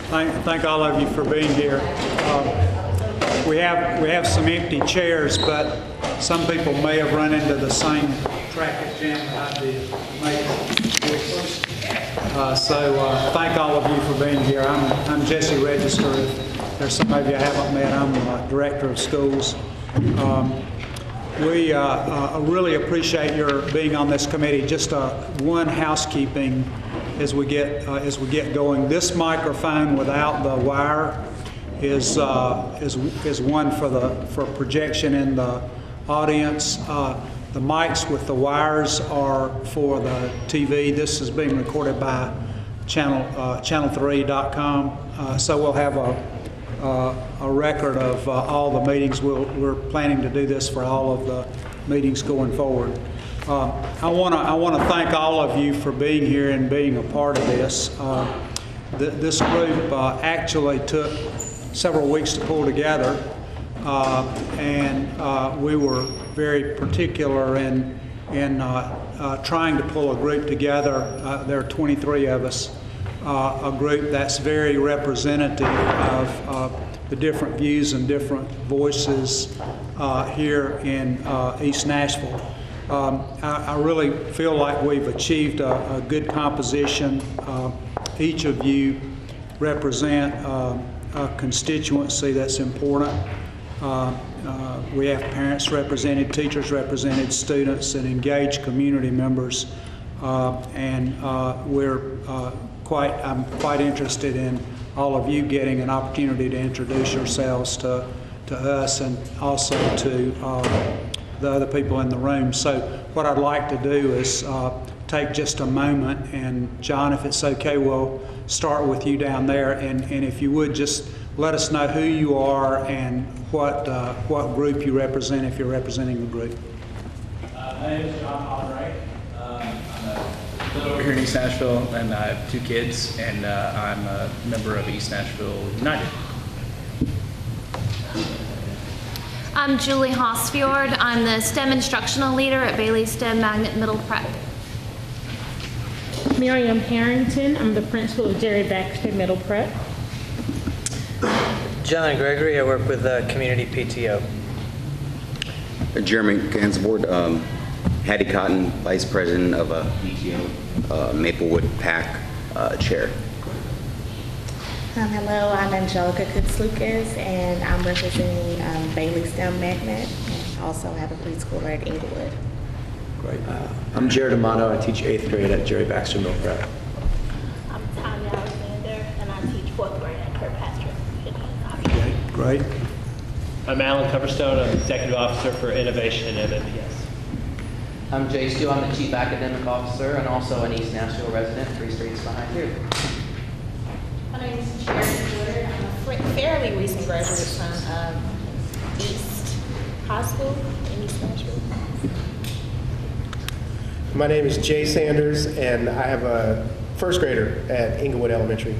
Thank all of you for being here. We have some empty chairs, but some people may have run into the same traffic jam that I did. So thank all of you for being here. I'm Jesse Register. If there's some of you I haven't met, I'm the Director of Schools. We really appreciate your being on this committee. Just one housekeeping as we get going. This microphone without the wire is one for projection in the audience. The mics with the wires are for the TV. This is being recorded by channel3.com. So we'll have a record of all the meetings. We're planning to do this for all of the meetings going forward. I want to thank all of you for being here and being a part of this. This group actually took several weeks to pull together, and we were very particular in trying to pull a group together. There are 23 of us. A group that's very representative of the different views and different voices here in East Nashville. I really feel like we've achieved a good composition. Each of you represent a constituency that's important. We have parents represented, teachers represented, students, and engaged community members. I'm quite interested in all of you getting an opportunity to introduce yourselves to us and also to the other people in the room. So what I'd like to do is take just a moment, and John, if it's okay, we'll start with you down there, and if you would just let us know who you are and what group you represent, if you're representing the group. My name is John Holloway. I live over here in East Nashville, and I have 2 kids, and I'm a member of East Nashville United. I'm Julie Hosfjord. I'm the STEM instructional leader at Bailey STEM Magnet Middle Prep. Miriam Harrington. I'm the principal of Jerry Baxter Middle Prep. John Gregory. I work with Community PTO. Jeremy Gansboard, Hattie Cotton, Vice President of PTO, Maplewood PAC Chair. Hello, I'm Angelica Kutz-Lucas, and I'm representing Bailey STEM Magnet, and also have a preschooler at Inglewood. Great. I'm Jared Amato. I teach 8th grade at Jerry Baxter Middle Prep. I'm Tanya Alexander, and I teach 4th grade at Kirkpatrick. Okay, great. I'm Alan Coverstone. I'm Executive Officer for Innovation at MPS. I'm Jay Steele. I'm the Chief Academic Officer and also an East Nashville resident, 3 streets behind here. My name is Cherry Woodard. I'm a fairly recent graduate from East High School in East Nashville. My name is Jay Sanders, and I have a 1st grader at Inglewood Elementary.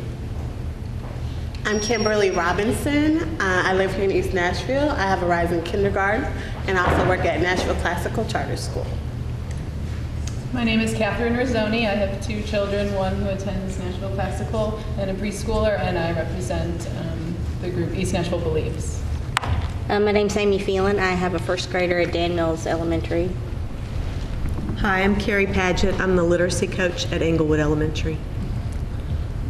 I'm Kimberly Robinson. I live here in East Nashville. I have a rising kindergarten, and I also work at Nashville Classical Charter School. My name is Catherine Rizzoni. I have 2 children, one who attends Nashville Classical and a preschooler, and I represent the group East Nashville Believes. My name's Amy Phelan. I have a 1st grader at Dan Mills Elementary. Hi, I'm Carrie Padgett. I'm the literacy coach at Inglewood Elementary.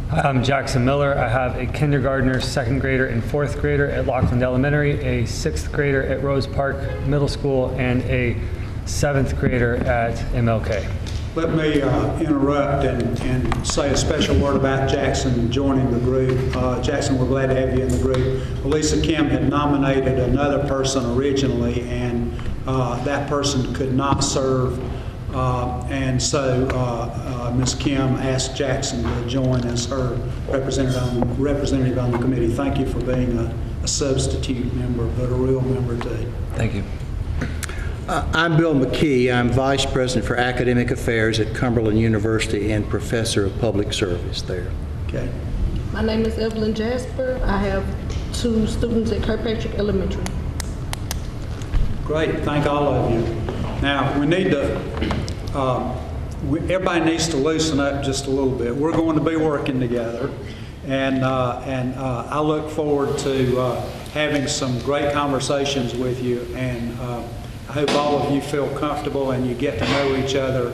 Hi, I'm Jackson Miller. I have a kindergartner, 2nd grader, and 4th grader at Lockland Elementary, a 6th grader at Rose Park Middle School, and a 7th grader at MLK. Let me interrupt and say a special word about Jackson joining the group. Jackson, we're glad to have you in the group. Elisa Kim had nominated another person originally, and that person could not serve. And so Ms. Kim asked Jackson to join as her representative on the committee. Thank you for being a substitute member, but a real member too. Thank you. I'm Bill McKee. I'm Vice President for Academic Affairs at Cumberland University and Professor of Public Service there. Okay. My name is Evelyn Jasper. I have 2 students at Kirkpatrick Elementary. Great. Thank all of you. Now, we need to, everybody needs to loosen up just a little bit. We're going to be working together. And I look forward to having some great conversations with you, and I hope all of you feel comfortable and you get to know each other.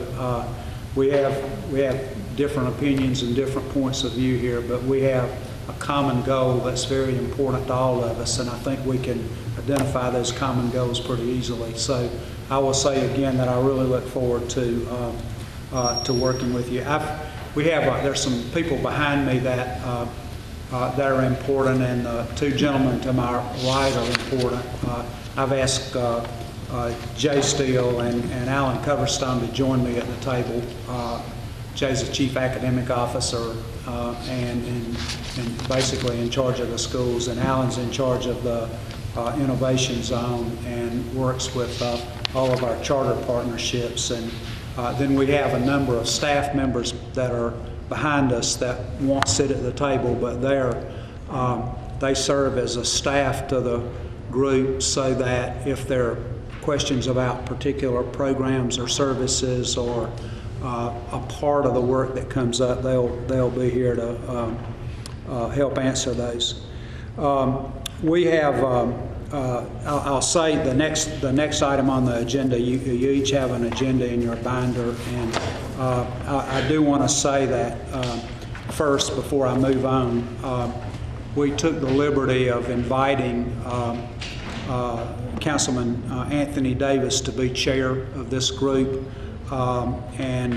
We have different opinions and different points of view here, but we have a common goal that's very important to all of us, and I think we can identify those common goals pretty easily. So I will say again that I really look forward to working with you. There's some people behind me that are important, and the two gentlemen to my right are important. I've asked Jay Steele and Alan Coverstone to join me at the table. Jay's the Chief Academic Officer and basically in charge of the schools, and Alan's in charge of the Innovation Zone and works with all of our charter partnerships. And then we have a number of staff members that are behind us that won't sit at the table, but they serve as a staff to the group, so that if there are questions about particular programs or services or a part of the work that comes up, they'll be here to help answer those. We have, I'll say the next item on the agenda, you each have an agenda in your binder, and I do want to say that first before I move on. We took the liberty of inviting Councilman Anthony Davis to be chair of this group. And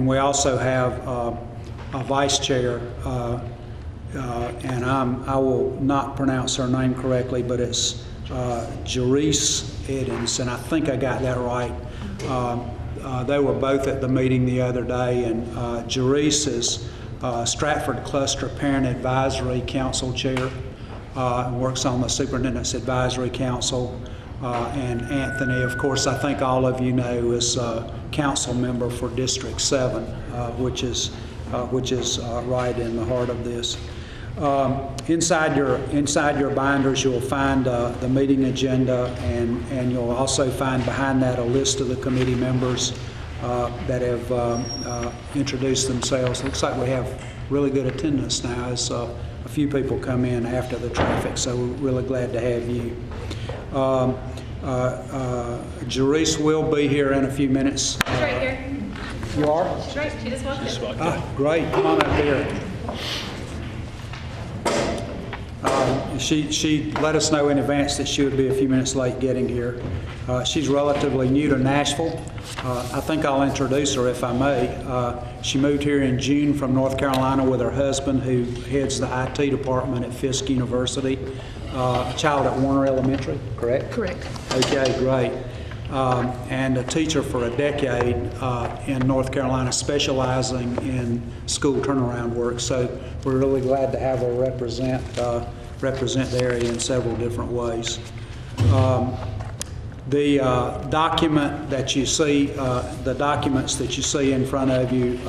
we also have a vice chair, and I will not pronounce her name correctly, but it's Jerice Edens, and I think I got that right. They were both at the meeting the other day, and Jerice is Stratford Cluster Parent Advisory Council Chair, works on the Superintendent's Advisory Council. And Anthony, of course, I think all of you know, is a council member for District 7, which is right in the heart of this. Inside your binders, you'll find the meeting agenda, and you'll also find behind that a list of the committee members that have introduced themselves. Looks like we have really good attendance now, as a few people come in after the traffic, so we're really glad to have you. Jerice will be here in a few minutes. She's right here. You are? She's right. She just walked in. Great. Come on up here. She let us know in advance that she would be a few minutes late getting here. She's relatively new to Nashville. I think I'll introduce her if I may. She moved here in June from North Carolina with her husband, who heads the IT department at Fisk University. A child at Warner Elementary, correct? Correct. Okay, great. And a teacher for a decade in North Carolina, specializing in school turnaround work. So we're really glad to have her represent the area in several different ways. The document that you see, the documents that you see in front of you,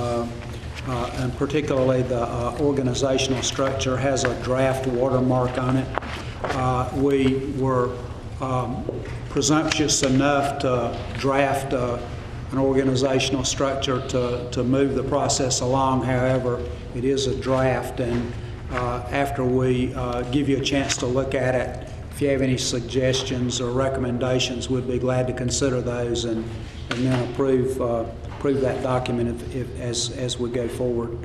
and particularly the organizational structure, has a draft watermark on it. We were presumptuous enough to draft an organizational structure to move the process along. However, it is a draft, and after we give you a chance to look at it, if you have any suggestions or recommendations, we'd be glad to consider those and then approve that document as we go forward.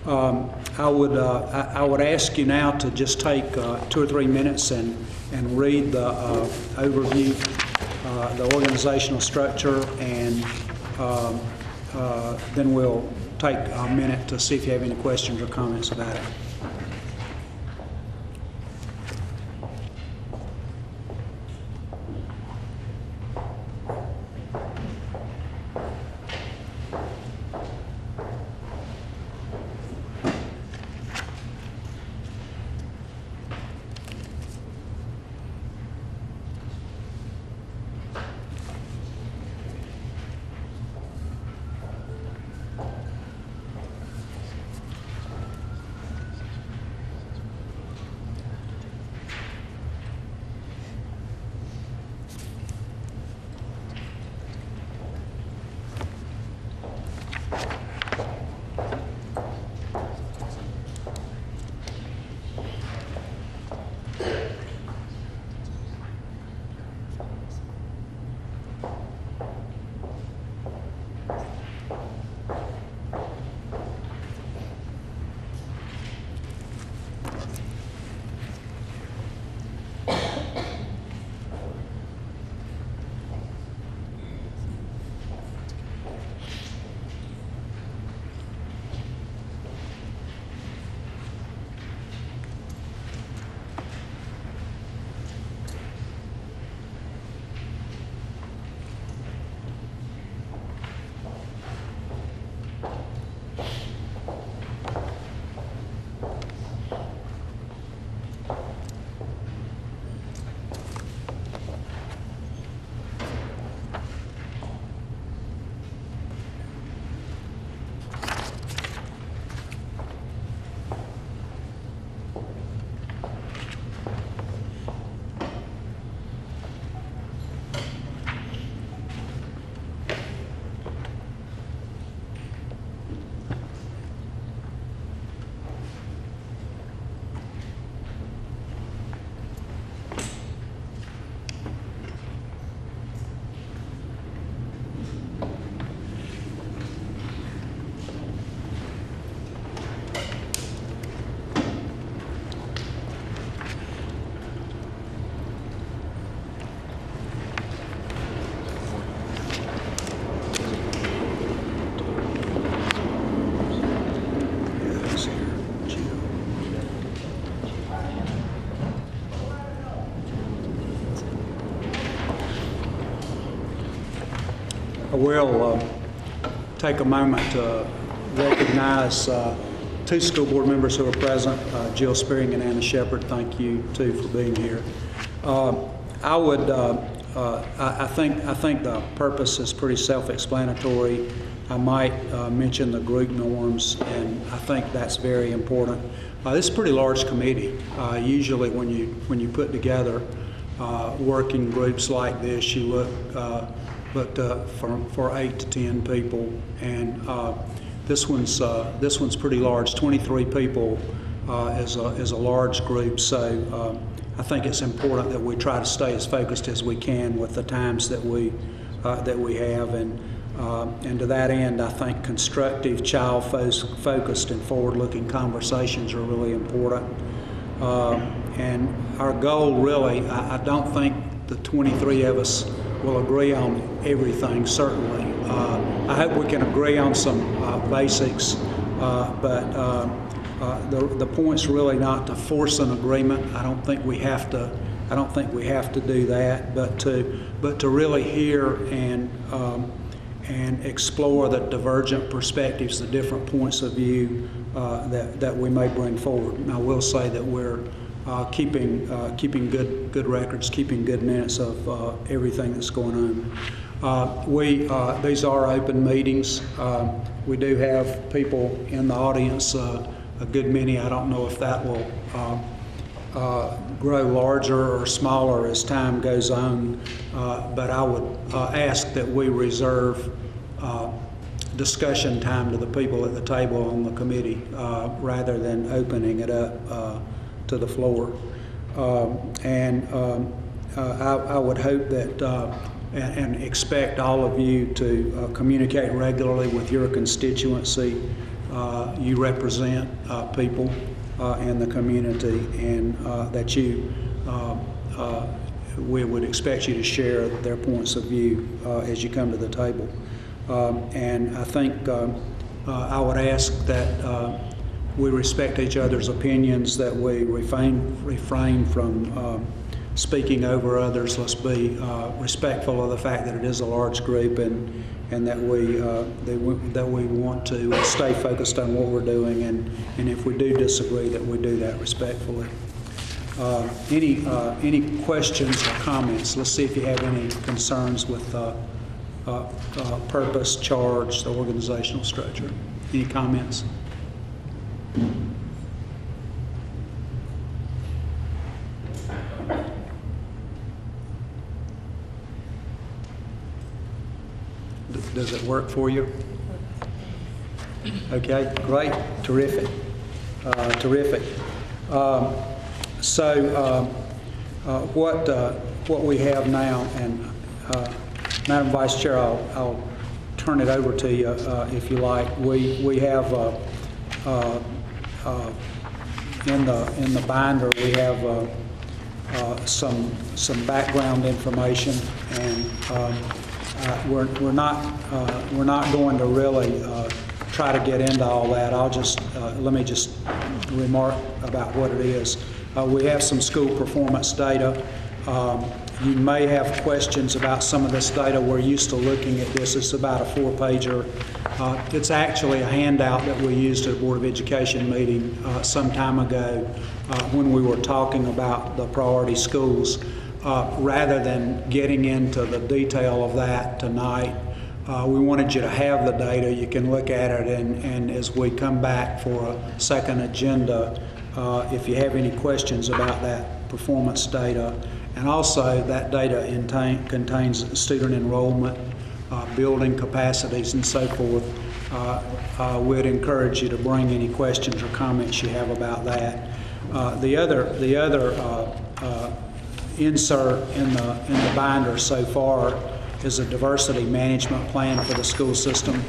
I would ask you now to just take 2 or 3 minutes and read the overview, the organizational structure, and then we'll take a minute to see if you have any questions or comments about it. will take a moment to recognize two school board members who are present, Jill Spearing and Anna Shepard. Thank you too for being here. I think the purpose is pretty self-explanatory. I might mention the group norms, and I think that's very important. This is a pretty large committee. Usually when you put together working groups like this, you look for 8 to 10 people, and this one's pretty large. 23 people is a large group, so I think it's important that we try to stay as focused as we can with the times that we have, and to that end, I think constructive, child-focused, and forward-looking conversations are really important. And our goal, really, I don't think the 23 of us will agree on everything, certainly. I hope we can agree on some basics, but the point's really not to force an agreement. I don't think we have to do that, but to really hear and explore the divergent perspectives, the different points of view that we may bring forward. And I will say that we're keeping good records, keeping good minutes of everything that's going on. These are open meetings. We do have people in the audience, a good many. I don't know if that will grow larger or smaller as time goes on, but I would ask that we reserve discussion time to the people at the table on the committee rather than opening it up to the floor. I would hope that and expect all of you to communicate regularly with your constituency. You represent people in the community, and that we would expect you to share their points of view as you come to the table. And I think I would ask that we respect each other's opinions, that we refrain from speaking over others. Let's be respectful of the fact that it is a large group, and that we want to stay focused on what we're doing, and if we do disagree, that we do that respectfully. Any questions or comments? Let's see if you have any concerns with purpose, charge, the organizational structure. Any comments? Does it work for you? Okay, great, terrific, terrific. What we have now, and Madam Vice Chair, I'll turn it over to you if you like. We have in the binder we have some background information, and we're not going to really try to get into all that. Let me just remark about what it is. We have some school performance data. You may have questions about some of this data. We're used to looking at this. It's about a 4-pager. It's actually a handout that we used at a Board of Education meeting some time ago when we were talking about the priority schools. Rather than getting into the detail of that tonight, we wanted you to have the data. You can look at it, and as we come back for a second agenda, if you have any questions about that performance data. And also, that data contains student enrollment, building capacities, and so forth. We'd encourage you to bring any questions or comments you have about that. The other insert in the binder so far is a diversity management plan for the school system,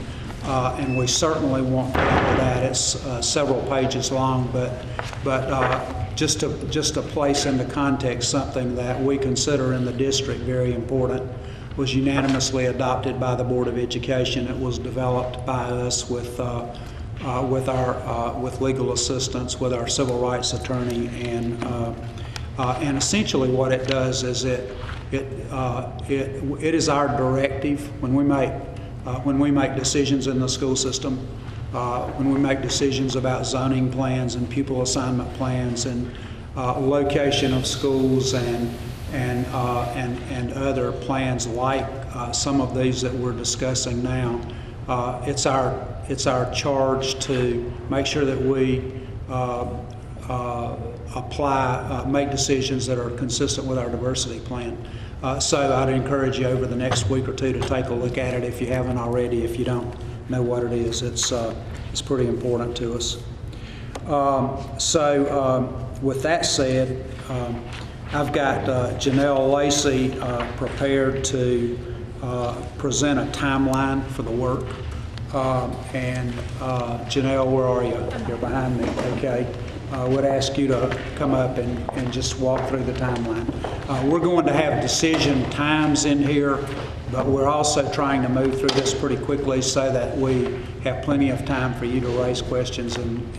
and we certainly won't go into that. It's several pages long, but just to place into context something that we consider in the district very important, was unanimously adopted by the Board of Education. It was developed by us with legal assistance, with our civil rights attorney, and essentially what it does is it is our directive when we make when we make decisions in the school system, when we make decisions about zoning plans and pupil assignment plans and location of schools and other plans like some of these that we're discussing now. It's our charge to make sure that we make decisions that are consistent with our diversity plan. So I'd encourage you over the next week or two to take a look at it if you haven't already. If you don't know what it is, it's pretty important to us. With that said, I've got Janelle Lacey prepared to present a timeline for the work. Janelle, where are you? You're behind me, okay. Would ask you to come up and just walk through the timeline. We're going to have decision times in here, but we're also trying to move through this pretty quickly so that we have plenty of time for you to raise questions and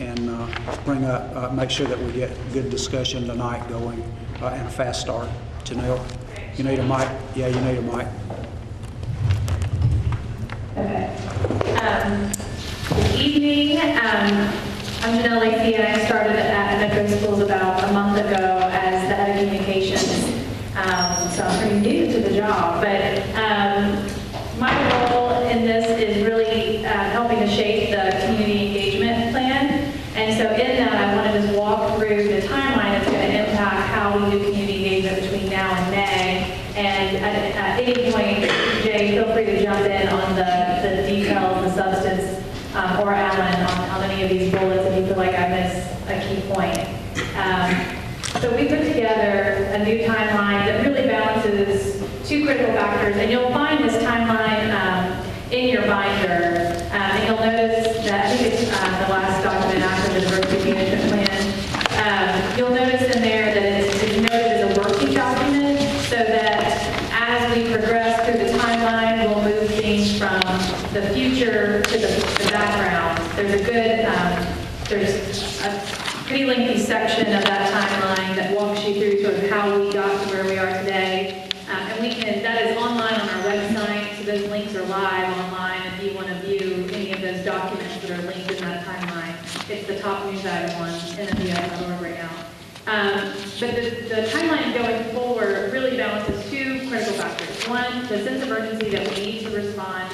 bring up, make sure that we get good discussion tonight going and a fast start. Janelle, you need a mic? Yeah, you need a mic. Okay. Good evening. I'm Janelle Lacey, and I started at Metro Schools about a month ago as the head of communications. So I'm pretty new to the job, but my role in this is really helping to shape the community engagement plan. And so in that, I want to just walk through the timeline that's going to impact how we do community engagement between now and May. And at any point, Jay, feel free to jump in on the details, the substance, or Alan on any of these bullets if you feel like I missed a key point. So we put together a new timeline that really balances two critical factors, and you'll find this timeline in your binder. And you'll notice that, I think it's the last document after the diversity management plan. You'll notice in there that it's noted as a working document, so that as we progress through the timeline, we'll move things from the future to the background. There's there's a pretty lengthy section of that timeline that walks you through sort of how we got to where we are today. And that is online on our website, so those links are live online if you want to view any of those documents that are linked in that timeline. It's the top news item on NMBS.org right now. But the timeline going forward really balances two critical factors. One, the sense of urgency that we need to respond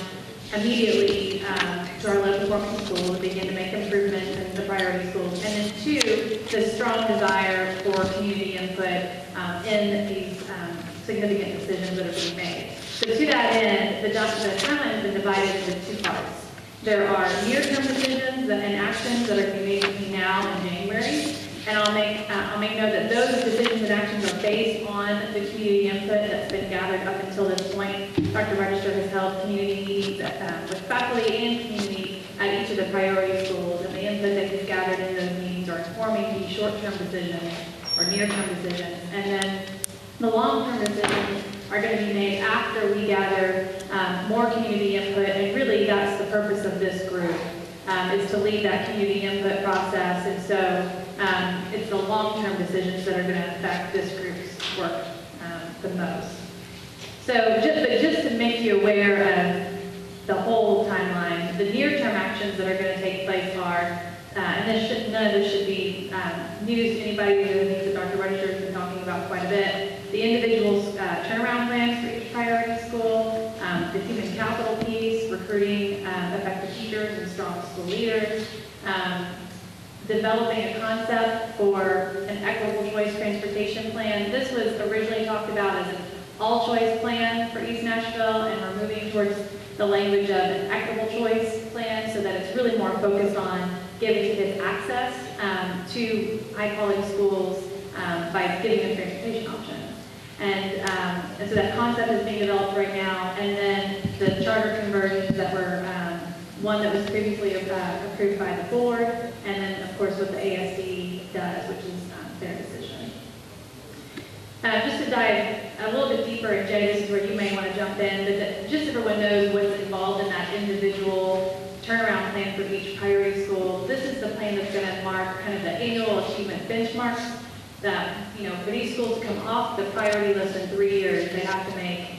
immediately to our low-performing schools and begin to make improvements in the priority schools. And then two, the strong desire for community input in these significant decisions that are being made. So to that end, the timeline has been divided into two parts. There are near-term decisions and actions that are going to be made between now and January. And I'll make note that those decisions and actions are based on the community input that's been gathered up until this point. Dr. Register has held community meetings with faculty and community at each of the priority schools, and the input that he's gathered in those meetings are informing these short-term decisions or near-term decisions. And then the long-term decisions are going to be made after we gather more community input, and really that's the purpose of this group, is to lead that community input process. And so it's the long-term decisions that are going to affect this group's work the most. So just to make you aware of the whole timeline, the near-term actions that are going to take place are, and none of this should be news to anybody who thinks that Dr. Register has been talking about quite a bit. The individual's turnaround plans for each priority school, the human capital piece, recruiting effective teachers and strong school leaders, developing a concept for an equitable choice transportation plan. This was originally talked about as an all-choice plan for East Nashville, and we're moving towards the language of an equitable choice plan so that it's really more focused on giving kids access to high-quality schools by giving them transportation options. And so that concept is being developed right now. And then the charter conversions that were one that was previously approved by the board, and then of course what the ASD does, which is their decision. Just to dive a little bit deeper, and Jay, this is where you may want to jump in, but just so everyone knows what's involved in that individual turnaround plan for each priority school. This is the plan that's going to mark kind of the annual achievement benchmarks that, for these schools to come off the priority list in 3 years, they have to make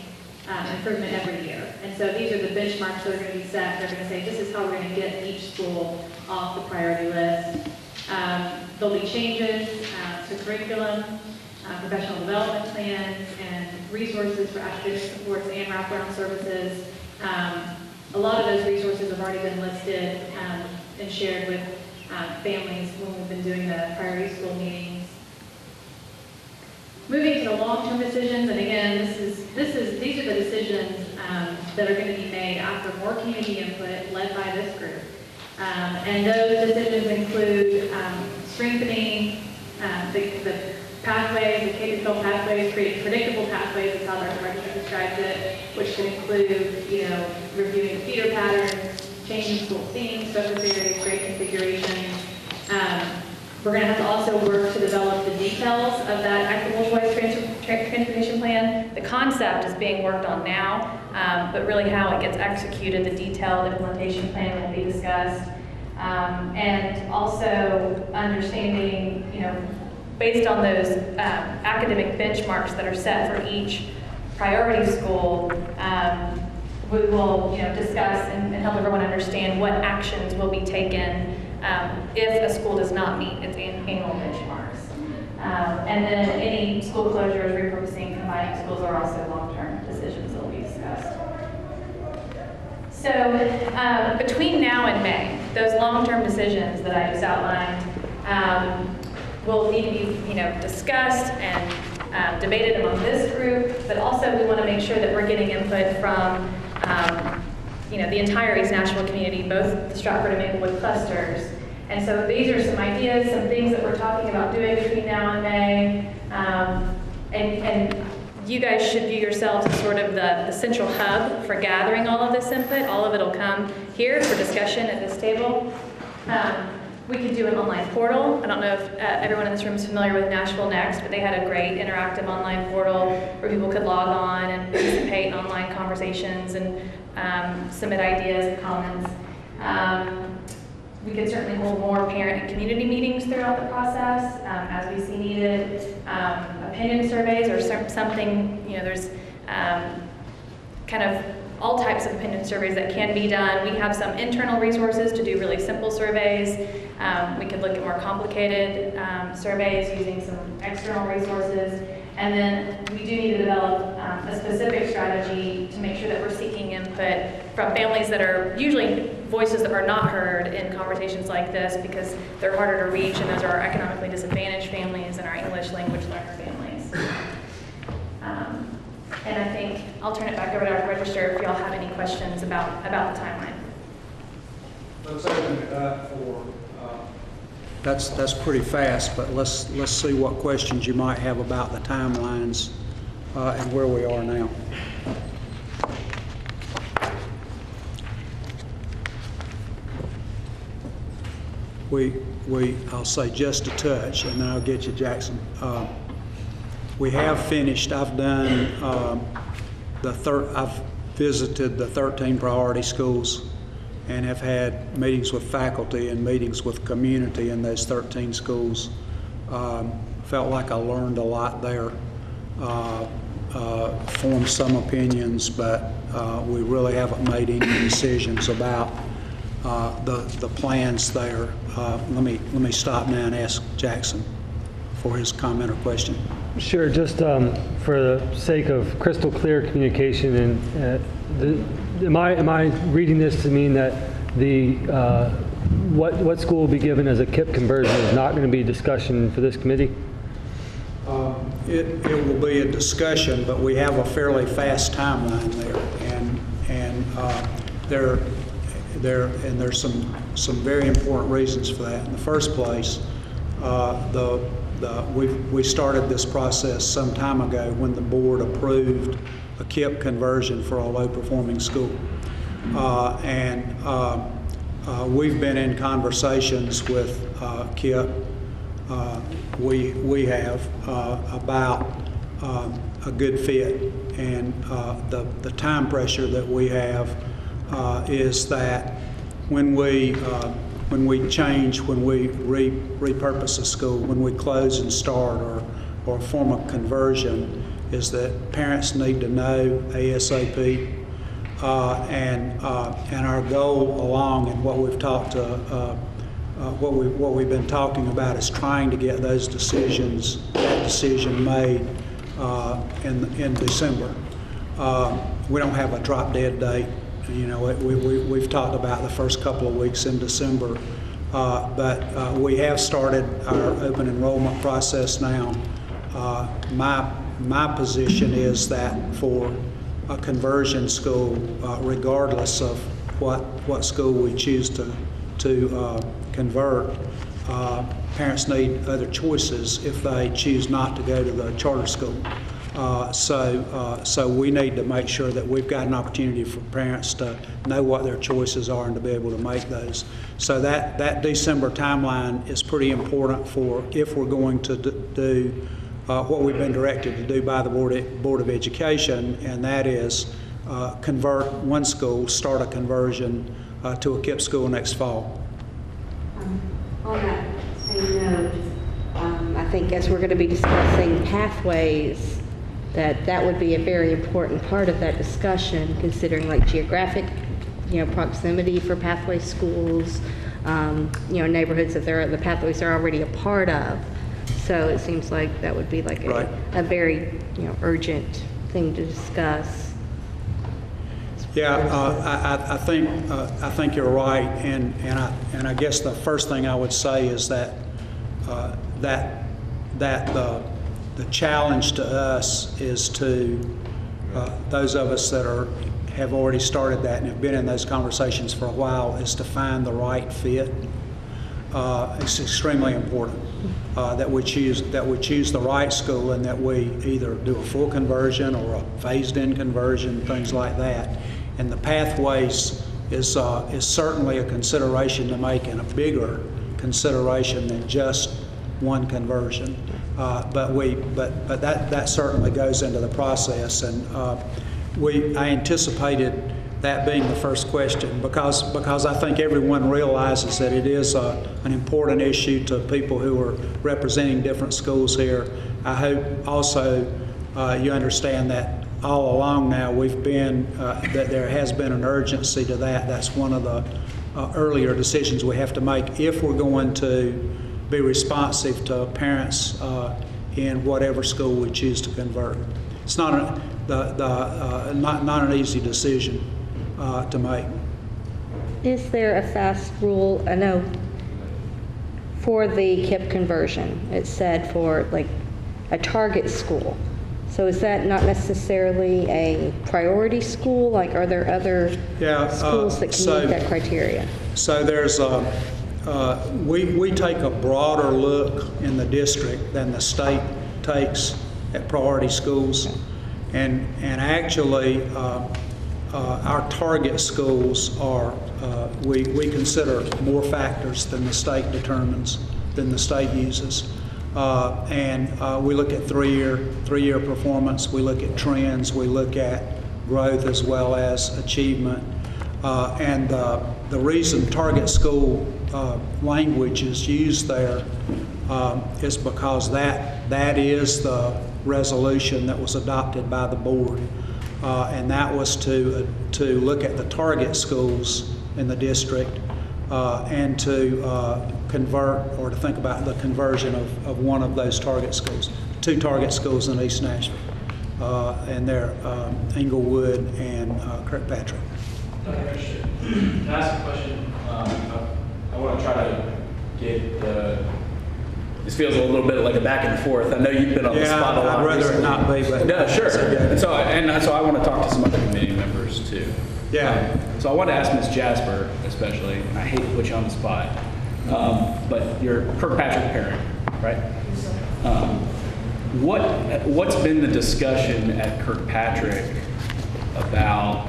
improvement every year. And so these are the benchmarks that are going to be set. They're going to say, this is how we're going to get each school off the priority list. There'll be changes to curriculum, professional development plans, and resources for academic supports and wraparound services. A lot of those resources have already been listed and shared with families when we've been doing the priority school meetings. Moving to the long-term decisions, and again, these are the decisions that are going to be made after more community input led by this group. And those decisions include strengthening the pathways, the K-12 pathways, creating predictable pathways is how our register describes it, which can include, reviewing feeder patterns, changing school themes, focus areas, grade configurations. We're going to have to also work to develop the details of that equitable choice transportation plan. The concept is being worked on now, but really how it gets executed, the detailed implementation plan will be discussed. And also understanding, based on those academic benchmarks that are set for each priority school, we will discuss and help everyone understand what actions will be taken if a school does not meet its annual benchmarks. And then any school closures, repurposing, combining schools are also long-term decisions that will be discussed. So between now and May, those long-term decisions that I just outlined will need to be discussed and debated among this group, but also we want to make sure that we're getting input from the entire East Nashville community, both the Stratford and Maplewood clusters. And so these are some ideas, some things that we're talking about doing between now and May. And you guys should view yourselves as sort of the central hub for gathering all of this input. All of it will come here for discussion at this table. We could do an online portal. I don't know if everyone in this room is familiar with Nashville Next, but they had a great interactive online portal where people could log on and participate in online conversations and submit ideas and comments. We could certainly hold more parent and community meetings throughout the process as we see needed. Opinion surveys are something, there's kind of all types of opinion surveys that can be done. We have some internal resources to do really simple surveys. We could look at more complicated surveys using some external resources. And then we do need to develop a specific strategy to make sure that we're seeking input from families that are usually voices that are not heard in conversations like this because they're harder to reach, and those are our economically disadvantaged families and our English language learner families. And I think I'll turn it back over to our register if y'all have any questions about the timeline. Let's open it up for. That's pretty fast, but let's see what questions you might have about the timelines and where we are now. I'll say just a touch, and then I'll get you, Jackson. We have finished. I've done I've visited the 13 priority schools and have had meetings with faculty and meetings with community in those 13 schools. Felt like I learned a lot there. Formed some opinions, but we really haven't made any decisions about the plans there. Let me stop now and ask Jackson for his comment or question. Sure. Just for the sake of crystal clear communication, and am I reading this to mean that the what school will be given as a KIPP conversion is not going to be a discussion for this committee? It will be a discussion, but we have a fairly fast timeline there, and there's some very important reasons for that. In the first place, we started this process some time ago when the board approved a KIPP conversion for a low-performing school, we've been in conversations with KIPP. We have about a good fit, and the time pressure that we have is that when we change, when we repurpose a school, when we close and start or form a conversion, is that parents need to know ASAP. And our goal along and what we've talked to, what we've been talking about is trying to get that decision made in December. We don't have a drop dead date. You know, we've talked about the first couple of weeks in December, but we have started our open enrollment process now. My position is that for a conversion school, regardless of what school we choose to convert, parents need other choices if they choose not to go to the charter school. So we need to make sure that we've got an opportunity for parents to know what their choices are and to be able to make those. So that December timeline is pretty important for if we're going to do what we've been directed to do by the Board of Education, and that is convert one school, start a conversion to a KIPP school next fall. On that same note, I think as we're going to be discussing pathways, that would be a very important part of that discussion, considering like geographic, proximity for pathway schools, neighborhoods that the pathways are already a part of. So it seems like that would be like a very, urgent thing to discuss. Yeah, I think you're right, and I guess the first thing I would say is that the challenge to us is to those of us that have already started that and have been in those conversations for a while is to find the right fit. It's extremely important that we choose the right school and that we either do a full conversion or a phased-in conversion, things like that. And the pathways is certainly a consideration to make, and a bigger consideration than just one conversion. But that certainly goes into the process, and I anticipated that being the first question because I think everyone realizes that it is an important issue to people who are representing different schools here. I hope also you understand that all along now that there has been an urgency to that. That's one of the earlier decisions we have to make if we're going to be responsive to parents in whatever school we choose to convert. It's not an easy decision to make. Is there a fast rule? I know for the KIPP conversion, it said for like a target school. So is that not necessarily a priority school? Like, are there other schools that can meet that criteria? So there's we take a broader look in the district than the state takes at priority schools, and actually our target schools are we consider more factors than the state determines, than the state uses. And we look at three-year performance, we look at trends, we look at growth as well as achievement. And the reason target school language is used there is because that is the resolution that was adopted by the board. And that was to look at the target schools in the district and to convert or to think about the conversion of one of those target schools, 2 target schools in East Nashville, and they're Englewood and Kirkpatrick. Can I ask a question? I want to try to get this feels a little bit like a back and forth. I know you've been on the spot a lot. I'd rather recently. it not be, but no, sure. And so I want to talk to some other committee members too. Yeah. So I want to ask Ms. Jasper, especially, and I hate to put you on the spot, but you're Kirkpatrick parent, right? What's been the discussion at Kirkpatrick about?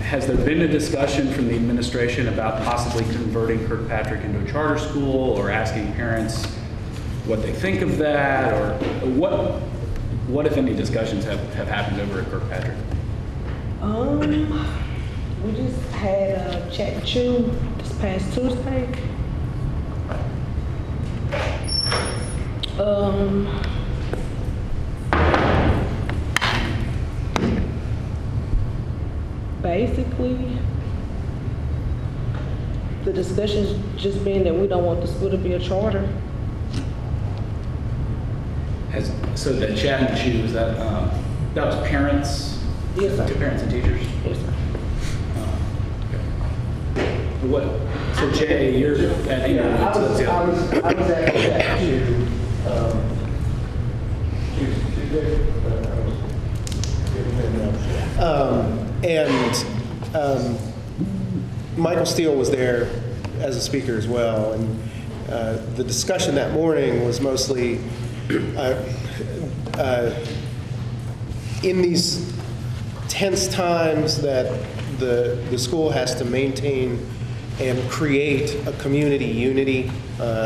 Has there been a discussion from the administration about possibly converting Kirkpatrick into a charter school, or asking parents what they think of that, or what if any discussions have happened over at Kirkpatrick? We just had a chat with you this past Tuesday. basically, the discussion's just been that we don't want the school to be a charter. So the chat and choose, that was parents? Yes, sir. To parents and teachers? Yes, sir. What, so Jay, you're at Englewood. I was at that too. Michael Steele was there as a speaker as well, and the discussion that morning was mostly in these tense times that the school has to maintain and create a community unity,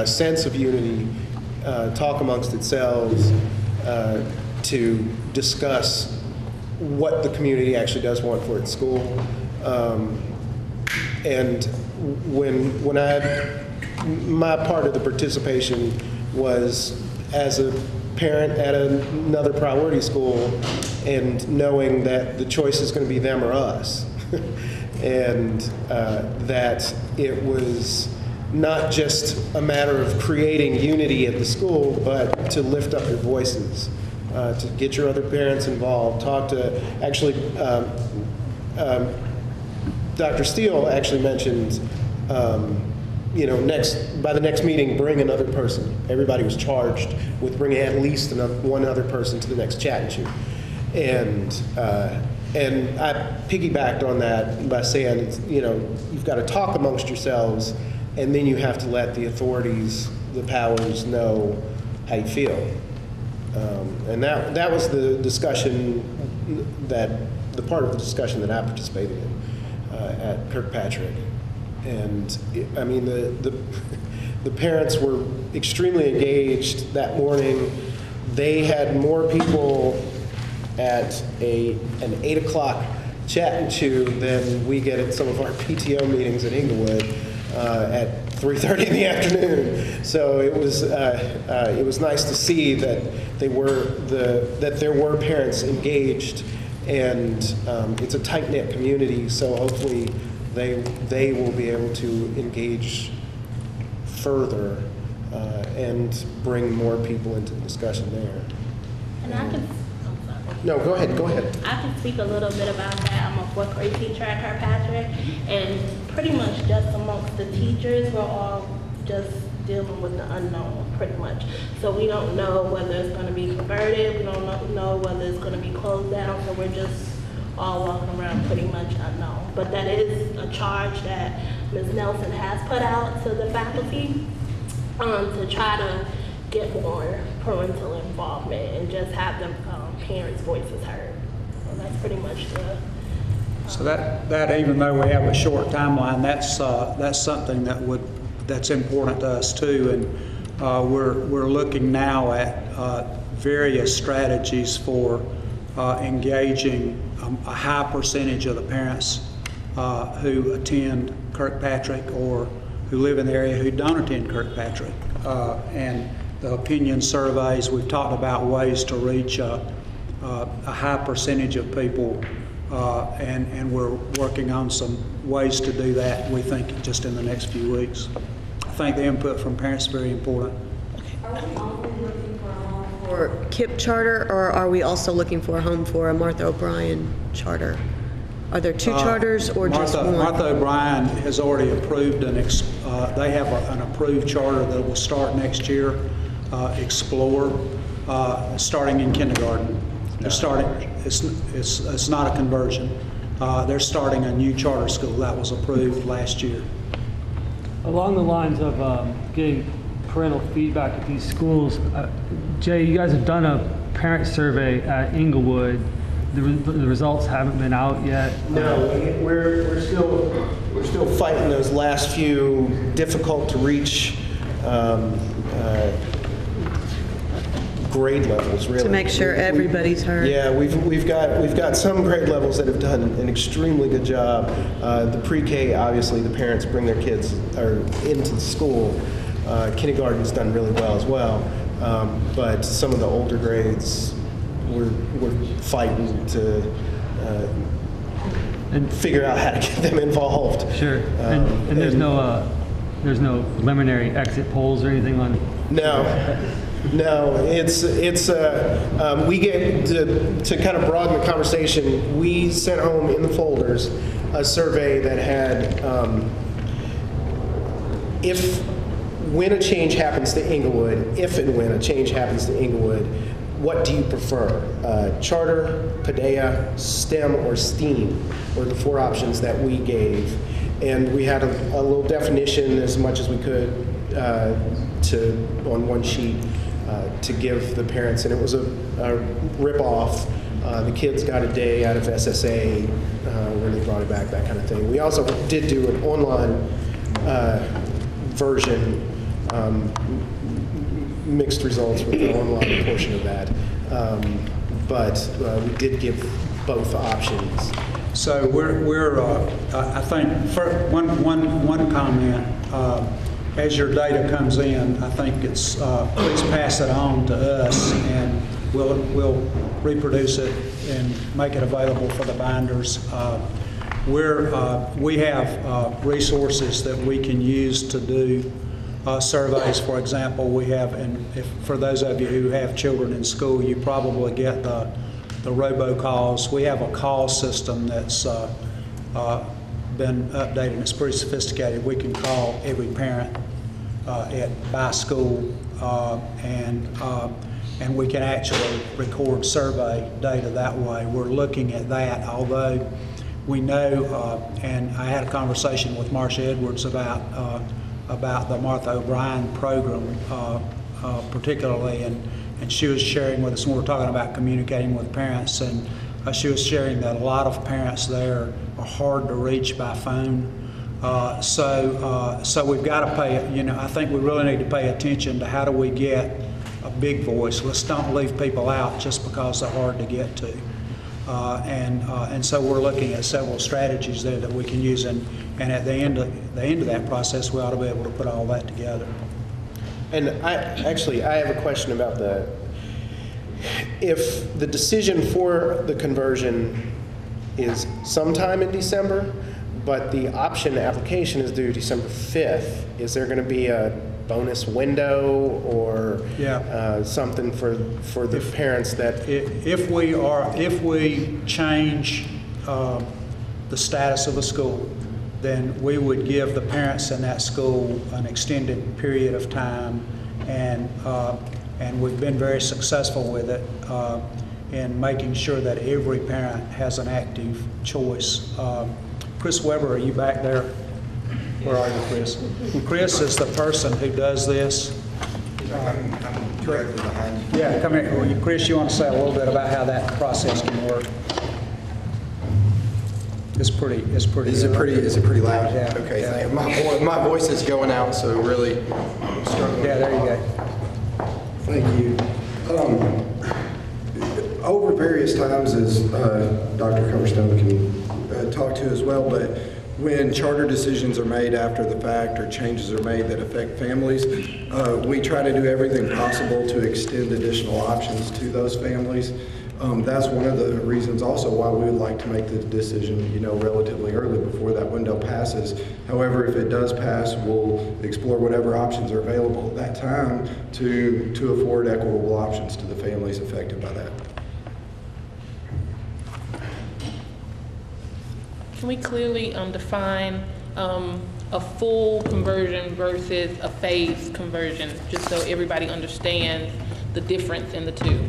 sense of unity, talk amongst itself, to discuss what the community actually does want for its school. And when my part of the participation was as a parent at another priority school and knowing that the choice is going to be them or us. And that it was not just a matter of creating unity at the school, but to lift up your voices, to get your other parents involved, talk to, actually, Dr. Steele actually mentioned, by the next meeting, bring another person. Everybody was charged with bringing at least one other person to the next chat and shoot. And I piggybacked on that by saying, you've got to talk amongst yourselves, and then you have to let the authorities, the powers, know how you feel. And that was the discussion the part of the discussion that I participated in at Kirkpatrick. And I mean, the parents were extremely engaged that morning. They had more people at an 8 o'clock chat and chew than we get at some of our PTO meetings at Inglewood at 3:30 in the afternoon. So it was nice to see that there were parents engaged, and it's a tight-knit community. So hopefully they will be able to engage further and bring more people into the discussion there. And I can. No, go ahead. I can speak a little bit about that. I'm a fourth grade teacher at Kirkpatrick, and pretty much just amongst the teachers, we're all just dealing with the unknown, pretty much. So we don't know whether it's going to be converted. We don't know whether it's going to be closed down. So we're just all walking around pretty much unknown. But that is a charge that Ms. Nelson has put out to the faculty to try to get more parental involvement and just have the parents' voices heard. So that's pretty much the. So that even though we have a short timeline, that's something that's important to us too, and we're looking now at various strategies for engaging a high percentage of the parents who attend Kirkpatrick or who live in the area who don't attend Kirkpatrick, and the opinion surveys. We've talked about ways to reach a high percentage of people, and we're working on some ways to do that, we think, just in the next few weeks. I think the input from parents is very important. Are we only looking for a home for KIPP charter, or are we also looking for a home for a Martha O'Brien charter? Are there two charters or just one? Martha O'Brien has already approved they have an approved charter that will start next year, Explore, starting in kindergarten. They're starting, it's not a conversion. They're starting a new charter school that was approved last year. Along the lines of getting parental feedback at these schools, Jay, you guys have done a parent survey at Inglewood. The results haven't been out yet. No, we're still fighting those last few difficult to reach grade levels, really. To make sure everybody's heard. Yeah, we've got some grade levels that have done an extremely good job. The pre-K, obviously, the parents bring their kids into the school. Kindergarten's done really well as well, but some of the older grades, we're fighting to figure out how to get them involved. Sure. And there's no preliminary exit polls or anything on? No, it's we get to kind of broaden the conversation. We sent home in the folders a survey that had when a change happens to Inglewood, what do you prefer? Charter, Padea, STEM, or STEAM were the 4 options that we gave. And we had a little definition as much as we could on one sheet to give the parents. And it was a rip-off. The kids got a day out of SSA when they brought it back, that kind of thing. We also did do an online version, mixed results with the online portion of that. But we did give both options. So I think one comment, as your data comes in, I think it's please pass it on to us, and we'll reproduce it and make it available for the binders. We have resources that we can use to do surveys. For example, we have, and for those of you who have children in school, you probably get the robocalls. We have a call system that's been updated. It's pretty sophisticated. We can call every parent by school, and we can actually record survey data that way. We're looking at that, although we know, and I had a conversation with Marcia Edwards about the Martha O'Brien program, particularly, and she was sharing with us, when we were talking about communicating with parents, and she was sharing that a lot of parents there are hard to reach by phone. So we've got to pay, I think we really need to pay attention to how do we get a big voice. Let's don't leave people out just because they're hard to get to. And so we're looking at several strategies there that we can use, and at the end of that process, we ought to be able to put all that together. And I have a question about if the decision for the conversion is sometime in December, but the option application is due December 5th, is there going to be a bonus window or something for the parents that if we change the status of a school, then we would give the parents in that school an extended period of time, and we've been very successful with it in making sure that every parent has an active choice. Chris Weber, are you back there? Where are you, Chris? Chris is the person who does this. I'm directly behind you. Yeah, come here. Well, Chris, you want to say a little bit about how that process can work? It's pretty. Is it pretty loud? Yeah. Okay. Yeah. My voice is going out, so really I'm struggling. Yeah, there you go. Thank you. Over various times, as Dr. Coverstone can talk to as well, but when charter decisions are made after the fact or changes are made that affect families, we try to do everything possible to extend additional options to those families. That's one of the reasons also why we would like to make the decision, relatively early before that window passes. However, if it does pass, we'll explore whatever options are available at that time to afford equitable options to the families affected by that. Can we clearly define a full conversion versus a phased conversion, just so everybody understands the difference in the two?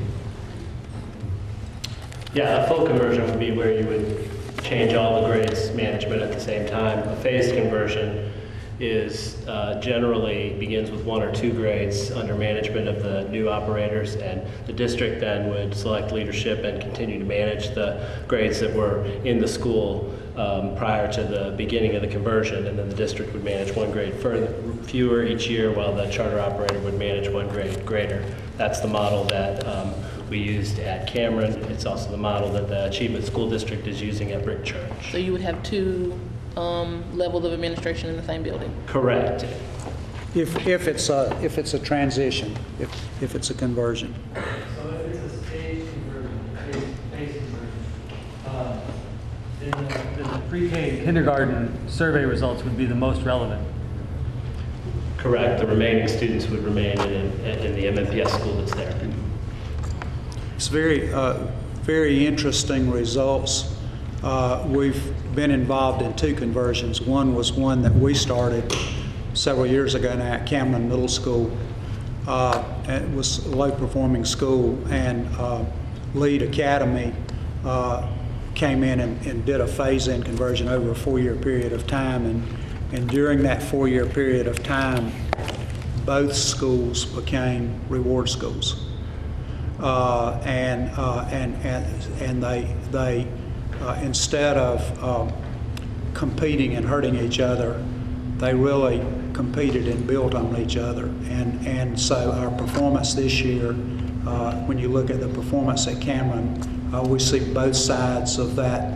Yeah, a full conversion would be where you would change all the grades management at the same time. A phased conversion is generally begins with 1 or 2 grades under management of the new operators, and the district then would select leadership and continue to manage the grades that were in the school prior to the beginning of the conversion, and then the district would manage 1 grade fewer each year, while the charter operator would manage 1 grade greater. That's the model that we used at Cameron. It's also the model that the Achievement School District is using at Brick Church. So you would have 2 levels of administration in the same building? Correct. If it's a transition, if it's a conversion. So if it's a stage conversion, phase conversion, the pre-K and kindergarten survey results would be the most relevant. Correct. The remaining students would remain in the MMPS school that's there. It's very interesting results. We've been involved in 2 conversions. One was one that we started several years ago now at Cameron Middle School. It was a low-performing school, and Lead Academy came in and did a phase-in conversion over a 4-year period of time. And during that 4-year period of time, both schools became reward schools. And they instead of competing and hurting each other, they really competed and built on each other. And so our performance this year, when you look at the performance at Cameron, we see both sides of that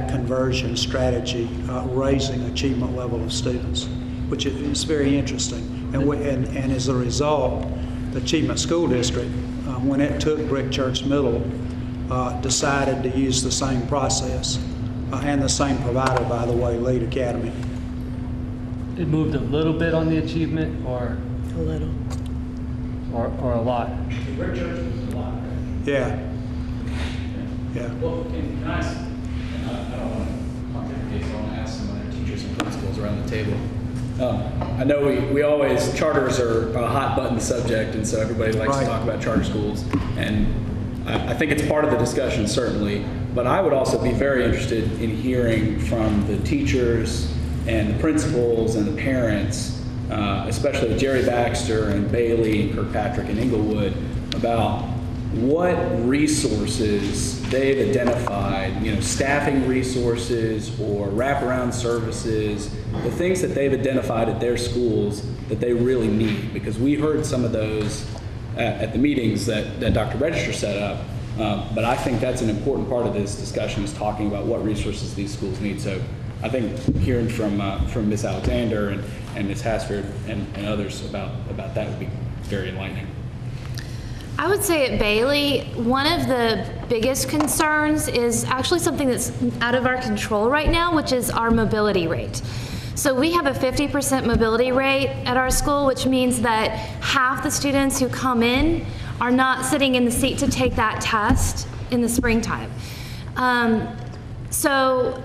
conversion strategy raising achievement level of students, which is very interesting. And as a result, the Achievement School District, when it took Brick Church Middle, decided to use the same process and the same provider, by the way, Lead Academy. It moved a little bit on the achievement, or a little, or a lot. Brick Church was a lot, right? Yeah. Yeah. Well, can I ask, I don't want to pontificate, so I want to ask some other teachers and principals around the table. I know we always, charters are a hot button subject, and so everybody likes to talk about charter schools. And I think it's part of the discussion, certainly, but I would also be very interested in hearing from the teachers and the principals and the parents, especially Jerry Baxter and Bailey and Kirkpatrick and Inglewood, about what resources they've identified, staffing resources or wraparound services, the things that they've identified at their schools that they really need. Because we heard some of those at the meetings that Dr. Register set up, but I think that's an important part of this discussion, is talking about what resources these schools need. So I think hearing from Ms. Alexander and Ms. Hasford and others about that would be very enlightening. I would say at Bailey, one of the biggest concerns is actually something that's out of our control right now, which is our mobility rate. So we have a 50% mobility rate at our school, which means that half the students who come in are not sitting in the seat to take that test in the springtime. So,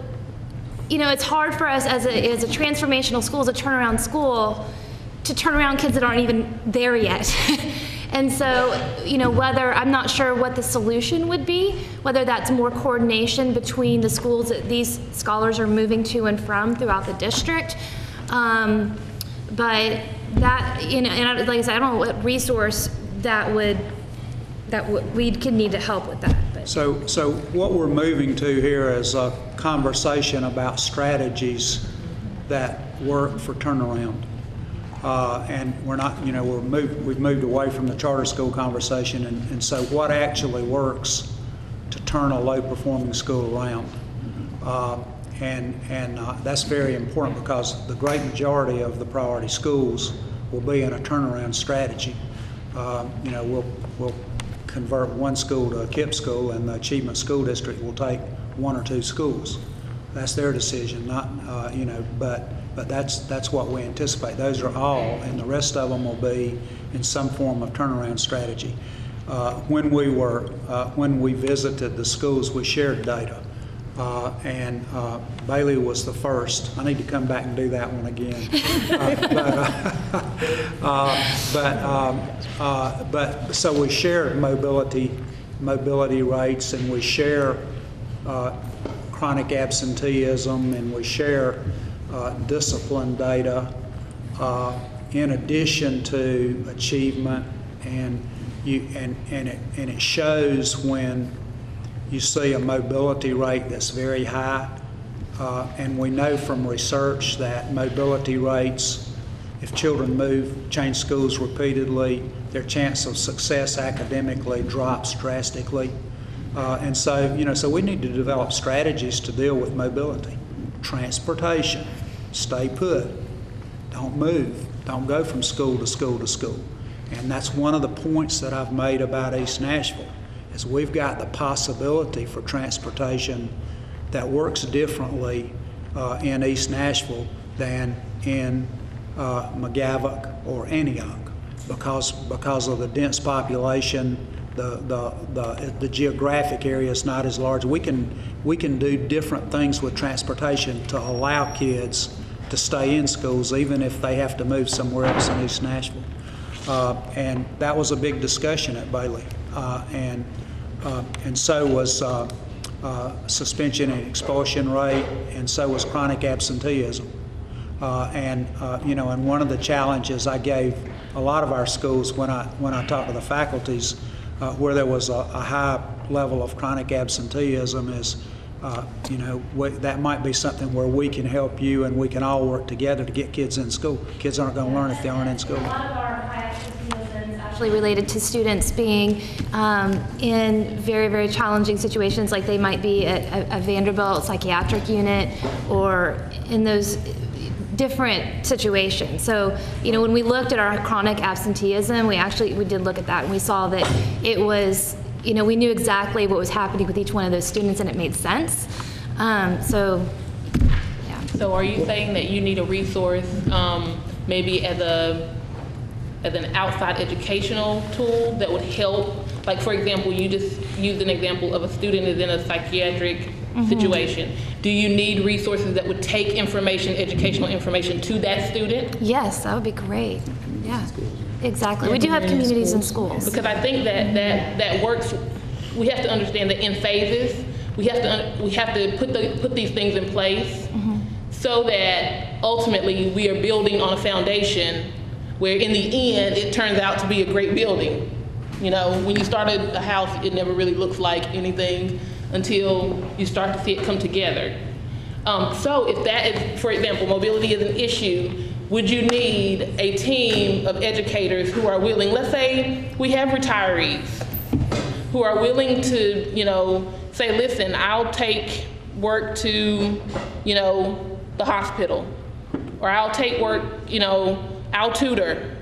it's hard for us as a transformational school, as a turnaround school, to turn around kids that aren't even there yet. And so, I'm not sure what the solution would be, whether that's more coordination between the schools that these scholars are moving to and from throughout the district. But that, and like I said, I don't know what resource we could need to help with that. But. So what we're moving to here is a conversation about strategies that work for turnaround. And we're not, we've moved away from the charter school conversation, and so what actually works to turn a low-performing school around? And that's very important, because the great majority of the priority schools will be in a turnaround strategy. We'll convert one school to a KIPP school, and the Achievement School District will take 1 or 2 schools. That's their decision, not, but that's what we anticipate. Those are all, and the rest of them will be in some form of turnaround strategy. When we visited the schools, we shared data, and Bailey was the first. I need to come back and do that one again. But so we share mobility rates, and we share chronic absenteeism, and we share discipline data in addition to achievement, and it shows when you see a mobility rate that's very high, and we know from research that mobility rates, if children change schools repeatedly, their chance of success academically drops drastically. And so, so we need to develop strategies to deal with mobility. Transportation, stay put, don't move, don't go from school to school to school. And that's one of the points that I've made about East Nashville, is we've got the possibility for transportation that works differently in East Nashville than in McGavock or Antioch because of the dense population. The geographic area is not as large. We can do different things with transportation to allow kids to stay in schools even if they have to move somewhere else in East Nashville. And that was a big discussion at Bailey. And so was suspension and expulsion rate, and so was chronic absenteeism. And one of the challenges I gave a lot of our schools when I talked to the faculties where there was a high level of chronic absenteeism is, that might be something where we can help you and we can all work together to get kids in school. Kids aren't going to learn if they aren't in school. A lot of our high absenteeism is actually related to students being in very, very challenging situations, like they might be at a Vanderbilt psychiatric unit or in those different situations. So, when we looked at our chronic absenteeism, we did look at that, and we saw that it was, we knew exactly what was happening with each one of those students, and it made sense. So are you saying that you need a resource, maybe as an outside educational tool that would help? Like, for example, you just used an example of a student is in a psychiatric situation. Do you need resources that would take educational information to that student? Yes, that would be great. Yeah, exactly. We do have communities in schools. Because I think that works. We have to understand that in phases, we have to put these things in place so that ultimately we are building on a foundation where in the end it turns out to be a great building. When you started a house, it never really looks like anything until you start to see it come together. So if that is, for example, mobility is an issue, would you need a team of educators who are willing, let's say we have retirees who are willing to, say, listen, I'll take work to, the hospital, or I'll take work, I'll tutor,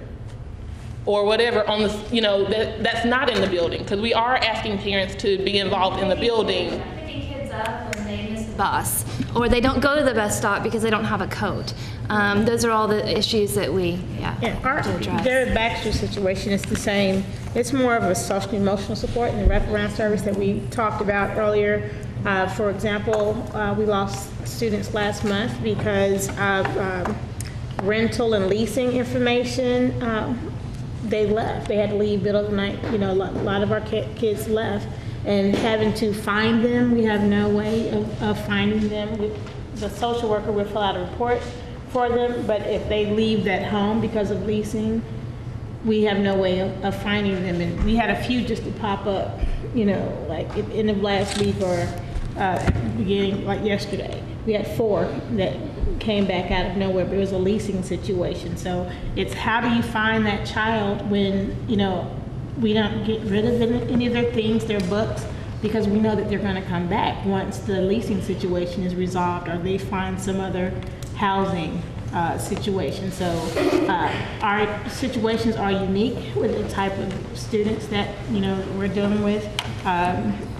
or whatever on the, that's not in the building, because we are asking parents to be involved in the building. Picking kids up when they miss the bus, or they don't go to the bus stop because they don't have a coat. Those are all the issues that we have to address. Their Baxter situation is the same. It's more of a social emotional support and the wraparound service that we talked about earlier. For example, we lost students last month because of rental and leasing information. They left. They had to leave middle of the night. A lot of our kids left, and having to find them, we have no way of finding them. The social worker will fill out a report for them, but if they leave that home because of leasing, we have no way of finding them. And we had a few just to pop up, like at the end of last week or beginning, like yesterday. We had 4 that came back out of nowhere, but it was a leasing situation. So it's how do you find that child when, we don't get rid of any of their things, their books, because we know that they're going to come back once the leasing situation is resolved or they find some other housing situation. So our situations are unique with the type of students that, we're dealing with.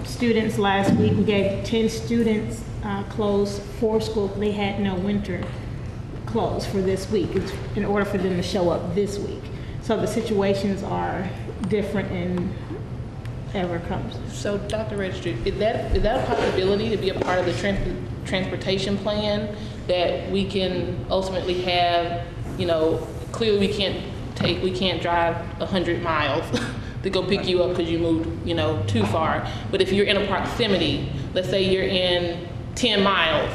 Students last week, we gave 10 students clothes for school. They had no winter clothes for this week in order for them to show up this week. So the situations are different in ever comes. So Dr. Registry, is that a possibility to be a part of the transportation plan that we can ultimately have, clearly we can't drive 100 miles to go pick you up because you moved, too far. But if you're in a proximity, let's say you're in 10 miles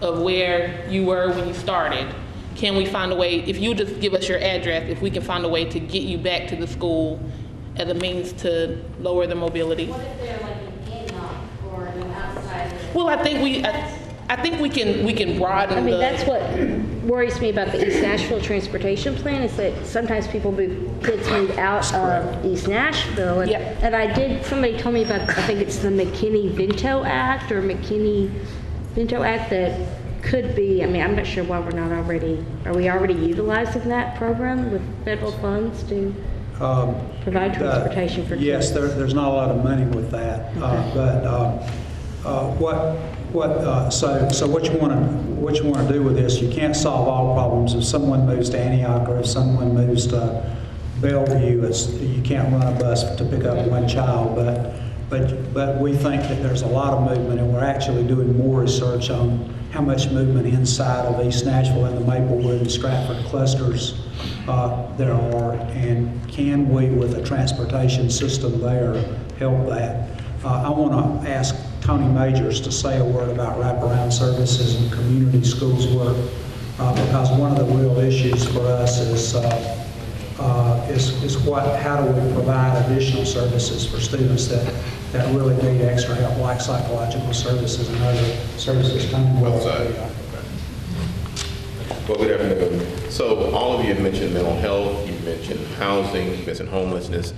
of where you were when you started, can we find a way, if you just give us your address, if we can find a way to get you back to the school as a means to lower the mobility? What if they're like in Antioch or outside? Well, I think we can broaden. That's what worries me about the East Nashville transportation plan is that sometimes kids move out of East Nashville. And somebody told me about, I think it's the McKinney-Vento Act that could be, I'm not sure why are we already utilizing that program with federal funds to provide transportation for kids? Yes, there's not a lot of money with that, So what you want to do with this? You can't solve all problems. If someone moves to Antioch or if someone moves to Bellevue, you can't run a bus to pick up one child. But we think that there's a lot of movement, and we're actually doing more research on how much movement inside of East Nashville and the Maplewood and Stratford clusters there are, and can we, with a transportation system there, help that? I want to ask Tony Majors to say a word about wraparound services and community schools work, because one of the real issues for us is how do we provide additional services for students that really need extra help, like psychological services and other services. Well good afternoon. So all of you have mentioned mental health, you've mentioned housing, you've mentioned homelessness.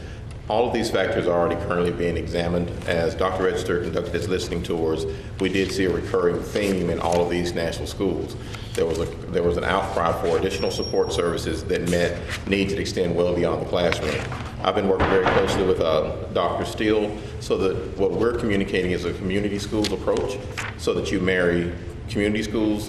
All of these factors are already currently being examined. As Dr. Register conducted his listening tours, we did see a recurring theme in all of these national schools. There was an outcry for additional support services that met needs that extend well beyond the classroom. I've been working very closely with Dr. Steele so that what we're communicating is a community schools approach, so that you marry community schools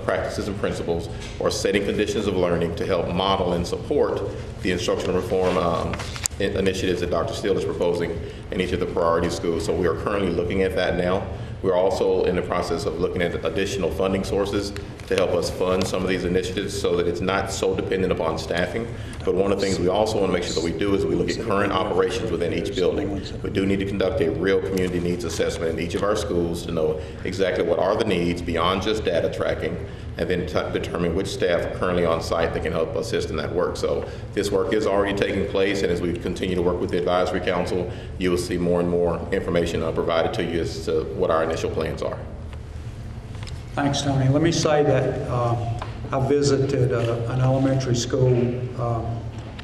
practices and principles or setting conditions of learning to help model and support the instructional reform initiatives that Dr. Steele is proposing in each of the priority schools. So we are currently looking at that now. We're also in the process of looking at additional funding sources to help us fund some of these initiatives so that it's not so dependent upon staffing. But one of the things we also want to make sure that we do is we look at current operations within each building. We do need to conduct a real community needs assessment in each of our schools to know exactly what are the needs beyond just data tracking, and then determine which staff are currently on site that can help assist in that work. So this work is already taking place, and as we continue to work with the Advisory Council, you will see more and more information provided to you as to what our initial plans are. Thanks, Tony. Let me say that I visited an elementary school,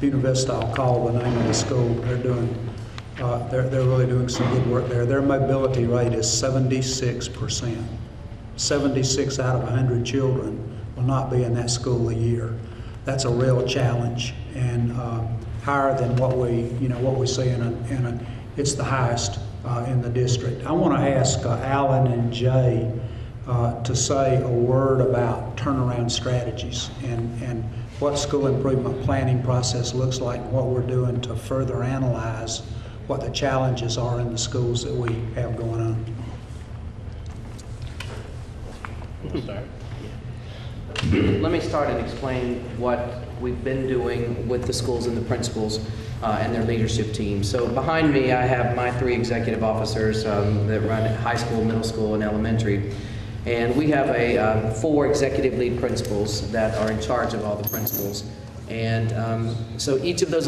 University, I'll call the name of the school. They're really doing some good work there. Their mobility rate is 76%. 76 out of 100 children will not be in that school a year. That's a real challenge, and higher than what we see it's the highest in the district. I want to ask Alan and Jay to say a word about turnaround strategies and what school improvement planning process looks like, what we're doing to further analyze what the challenges are in the schools that we have going on. Let me start and explain what we've been doing with the schools and the principals and their leadership team. So behind me, I have my 3 executive officers that run high school, middle school, and elementary. And we have 4 executive lead principals that are in charge of all the principals. And so each of those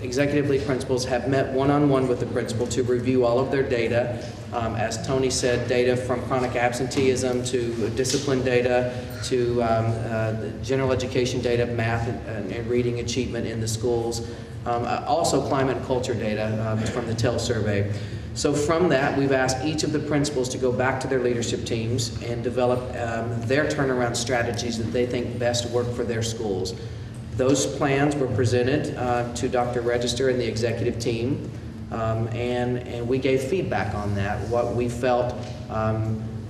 executive lead principals have met one-on-one with the principal to review all of their data. As Tony said, data from chronic absenteeism to discipline data to general education data, math and reading achievement in the schools. Also climate and culture data from the TEL survey. So from that, we've asked each of the principals to go back to their leadership teams and develop their turnaround strategies that they think best work for their schools. Those plans were presented to Dr. Register and the executive team, and we gave feedback on that, what we felt,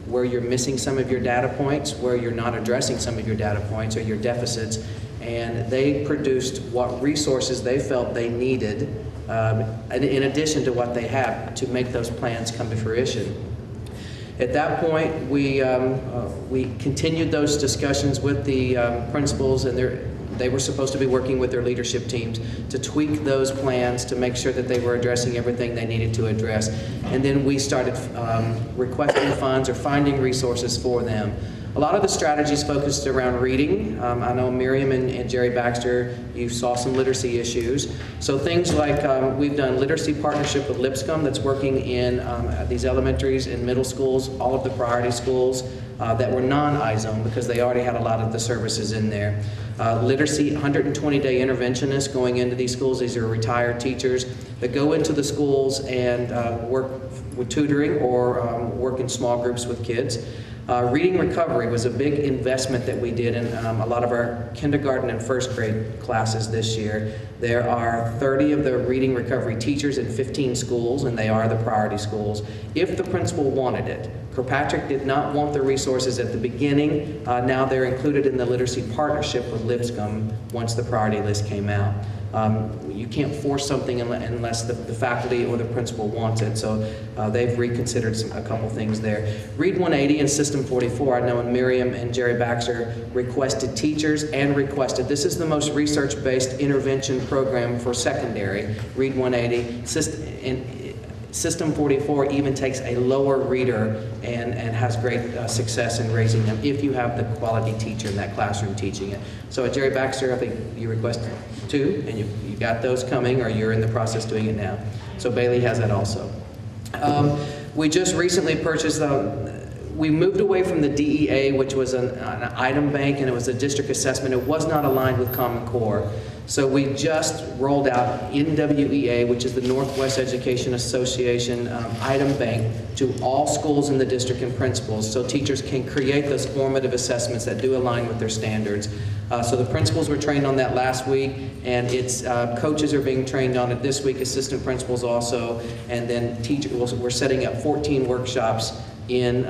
where you're missing some of your data points, where you're not addressing some of your data points or your deficits, and they produced what resources they felt they needed in addition to what they have to make those plans come to fruition. At that point, we continued those discussions with the principals, and they were supposed to be working with their leadership teams to tweak those plans to make sure that they were addressing everything they needed to address. And then we started requesting funds or finding resources for them. A lot of the strategies focused around reading. I know Miriam and Jerry Baxter, you saw some literacy issues. So things like we've done literacy partnership with Lipscomb that's working in these elementaries and middle schools, all of the priority schools that were non-iZone because they already had a lot of the services in there. Literacy 120-day interventionists going into these schools. These are retired teachers that go into the schools and work with tutoring or work in small groups with kids. Reading recovery was a big investment that we did in a lot of our kindergarten and first grade classes this year. There are 30 of the reading recovery teachers in 15 schools, and they are the priority schools. If the principal wanted it, Kirkpatrick did not want the resources at the beginning. Now they're included in the literacy partnership with Lipscomb once the priority list came out. You can't force something unless the faculty or the principal wants it. So they've reconsidered a couple things there. Read 180 and System 44, I know Miriam and Jerry Baxter requested teachers and requested, this is the most research-based intervention program for secondary, Read 180. System 44 even takes a lower reader and has great success in raising them if you have the quality teacher in that classroom teaching it. So at Jerry Baxter, I think you requested 2, and you got those coming, or you're in the process doing it now. So Bailey has that also. We just recently purchased, we moved away from the DEA, which was an item bank, and it was a district assessment. It was not aligned with Common Core. So we just rolled out NWEA, which is the Northwest Education Association item bank, to all schools in the district and principals, so teachers can create those formative assessments that do align with their standards. So the principals were trained on that last week, and coaches are being trained on it this week, assistant principals also, and then we're setting up 14 workshops in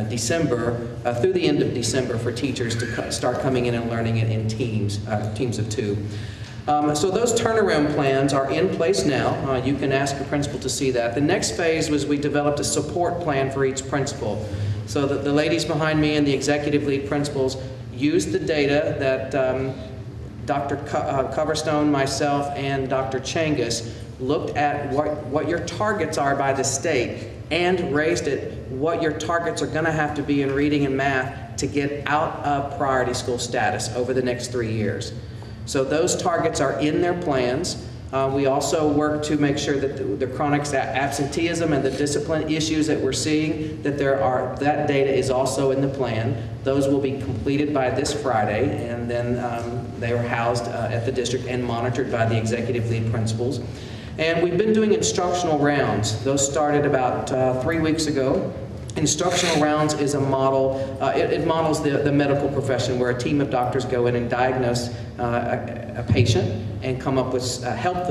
December, through the end of December, for teachers to start coming in and learning it in teams of 2. So those turnaround plans are in place now. You can ask a principal to see that. The next phase was we developed a support plan for each principal. So the ladies behind me and the executive lead principals used the data that Dr. Coverstone, myself, and Dr. Changus looked at what your targets are by the state and raised it what your targets are going to have to be in reading and math to get out of priority school status over the next 3 years. So those targets are in their plans. We also work to make sure that the chronic absenteeism and the discipline issues that we're seeing, that that data is also in the plan. Those will be completed by this Friday, and then they are housed at the district and monitored by the executive lead principals. And we've been doing instructional rounds. Those started about 3 weeks ago. Instructional rounds is a model, it models the medical profession, where a team of doctors go in and diagnose a patient and come up with, help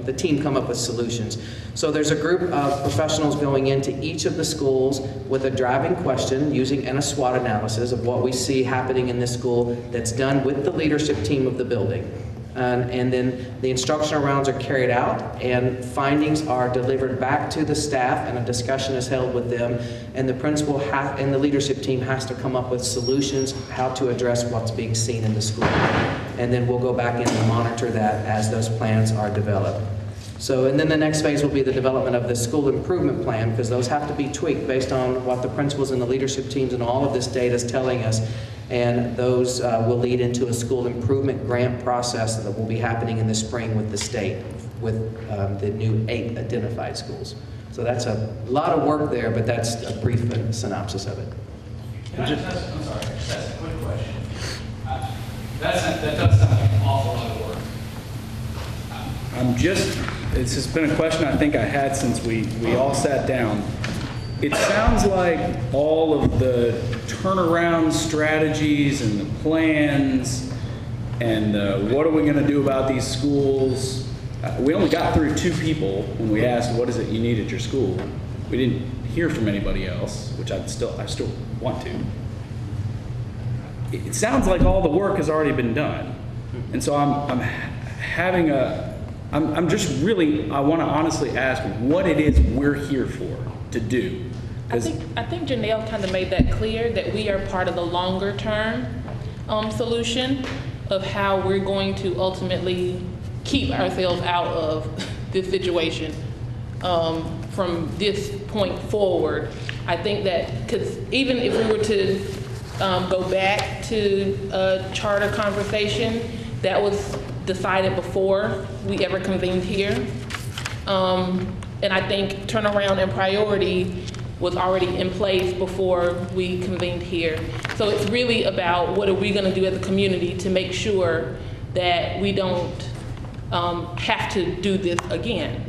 the team come up with solutions. So there's a group of professionals going into each of the schools with a driving question and a SWOT analysis of what we see happening in this school that's done with the leadership team of the building. And then the instructional rounds are carried out, and findings are delivered back to the staff, and a discussion is held with them, and the principal and the leadership team has to come up with solutions how to address what's being seen in the school. And then we'll go back in and monitor that as those plans are developed. So, and then the next phase will be the development of the school improvement plan, because those have to be tweaked based on what the principals and the leadership teams and all of this data is telling us. And those will lead into a school improvement grant process that will be happening in the spring with the state, with the new 8 identified schools. So that's a lot of work there, but that's a brief synopsis of it. I'm sorry, that's a quick question. That does sound like an awful lot of work. It's just been a question I think I had since we all sat down. It sounds like all of the turnaround strategies and the plans and what are we going to do about these schools. We only got through 2 people when we asked, what is it you need at your school? We didn't hear from anybody else, which I still want to. It sounds like all the work has already been done. And so I'm just really, I want to honestly ask what it is we're here for to do. I think Janelle kind of made that clear, that we are part of the longer term solution of how we're going to ultimately keep ourselves out of this situation from this point forward. I think that, because even if we were to go back to a charter conversation, that was decided before we ever convened here. And I think turnaround and priority was already in place before we convened here. So it's really about what are we going to do as a community to make sure that we don't have to do this again.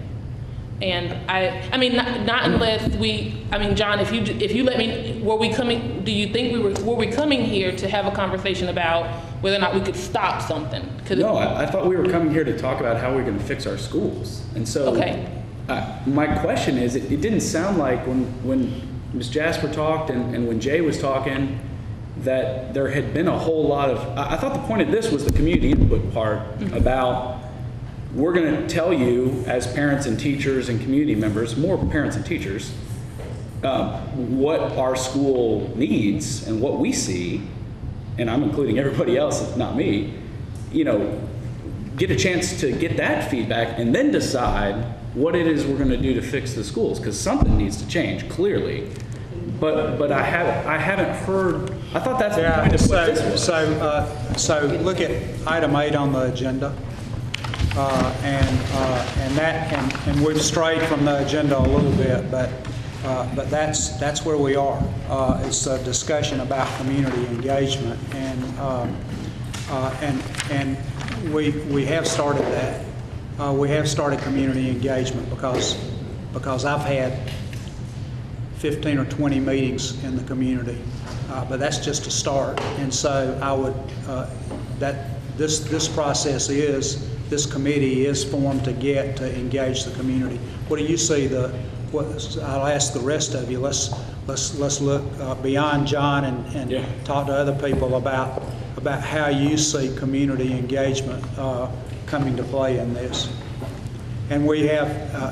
And I mean, not unless we, I mean, John, if you let me, do you think were we coming here to have a conversation about whether or not we could stop something? No, I thought we were coming here to talk about how we're going to fix our schools. And so, my question is, it didn't sound like when Ms. Jasper talked and when Jay was talking, that there had been a whole lot of, I thought the point of this was the community input part about, we're going to tell you as parents and teachers and community members, more parents and teachers, what our school needs and what we see, and I'm including everybody else, not me, get a chance to get that feedback and then decide what it is we're going to do to fix the schools, because something needs to change, clearly. But I haven't heard, I thought that's the point of what this was. So look at item 8 on the agenda. And we've strayed from the agenda a little bit, but that's where we are. It's a discussion about community engagement, and we have started that. We have started community engagement because I've had 15 or 20 meetings in the community, but that's just a start. And so I would this process this committee is formed to engage the community. What do you see? I'll ask the rest of you. Let's look beyond John and talk to other people about how you see community engagement coming to play in this. And we have,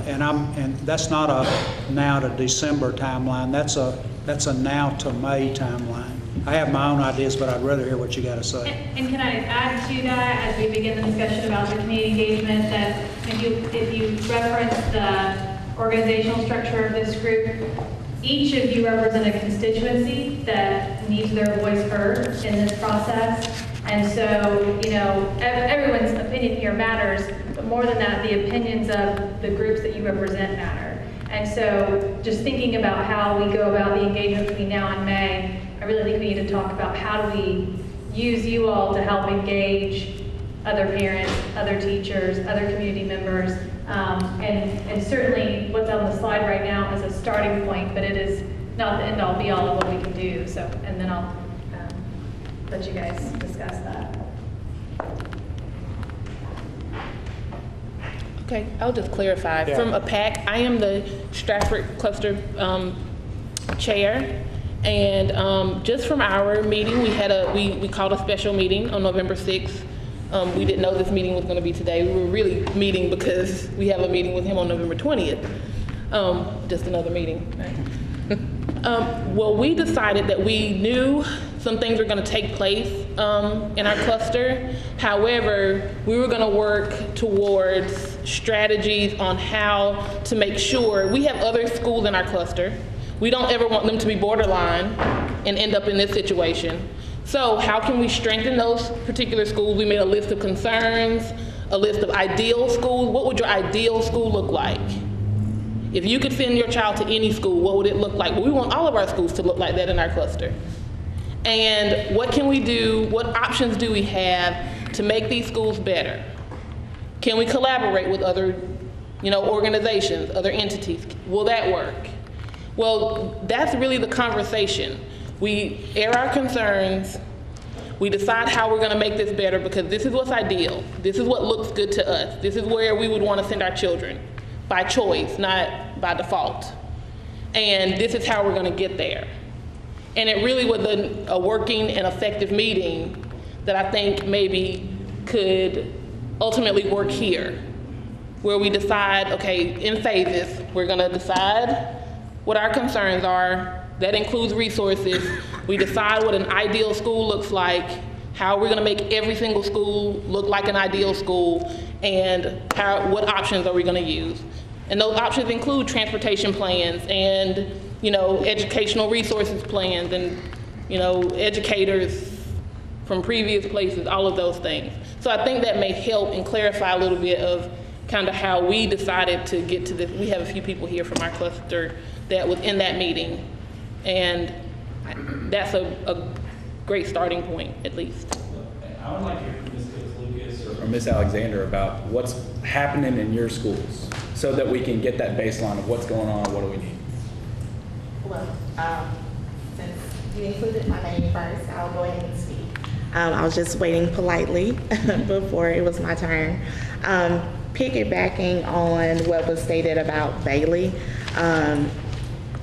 and that's not a now to December timeline. That's a now to May timeline. I have my own ideas, but I'd rather hear what you got to say. And can I add to that as we begin the discussion about the community engagement, that if you reference the organizational structure of this group, each of you represent a constituency that needs their voice heard in this process. And so, everyone's opinion here matters, but more than that, the opinions of the groups that you represent matter. And so just thinking about how we go about the engagement between now and May, I really think we need to talk about how do we use you all to help engage other parents, other teachers, other community members, and certainly what's on the slide right now is a starting point, but it is not the end-all be-all of what we can do. So, and then I'll let you guys discuss that. Okay, I'll just clarify. Yeah. From APAC, I am the Stratford Cluster Chair. And just from our meeting, we called a special meeting on November 6th. We didn't know this meeting was going to be today. We were really meeting because we have a meeting with him on November 20th. Just another meeting. Right? Well, we decided that we knew some things were going to take place in our cluster. However, we were going to work towards strategies on how to make sure we have other schools in our cluster. We don't ever want them to be borderline and end up in this situation. So how can we strengthen those particular schools? We made a list of concerns, a list of ideal schools. What would your ideal school look like? If you could send your child to any school, what would it look like? Well, we want all of our schools to look like that in our cluster. And what can we do? What options do we have to make these schools better? Can we collaborate with other, organizations, other entities? Will that work? Well, that's really the conversation. We air our concerns, we decide how we're going to make this better because this is what's ideal. This is what looks good to us. This is where we would want to send our children by choice, not by default. And this is how we're going to get there. And it really was a working and effective meeting that I think maybe could ultimately work here, where we decide, okay, in phases, we're going to decide what our concerns are. That includes resources. We decide what an ideal school looks like, how we're going to make every single school look like an ideal school, and what options are we going to use. And those options include transportation plans and educational resources plans and educators from previous places, all of those things. So I think that may help and clarify a little bit of kind of how we decided to get to this. We have a few people here from our cluster that was in that meeting, and that's a great starting point, at least. I would like to hear from Ms. Lucas or Ms. Alexander about what's happening in your schools. so that we can get that baseline of what's going on, what do we need? Well, since you included my name first, I'll go ahead and speak. I was just waiting politely before it was my turn. Piggybacking on what was stated about Bailey, I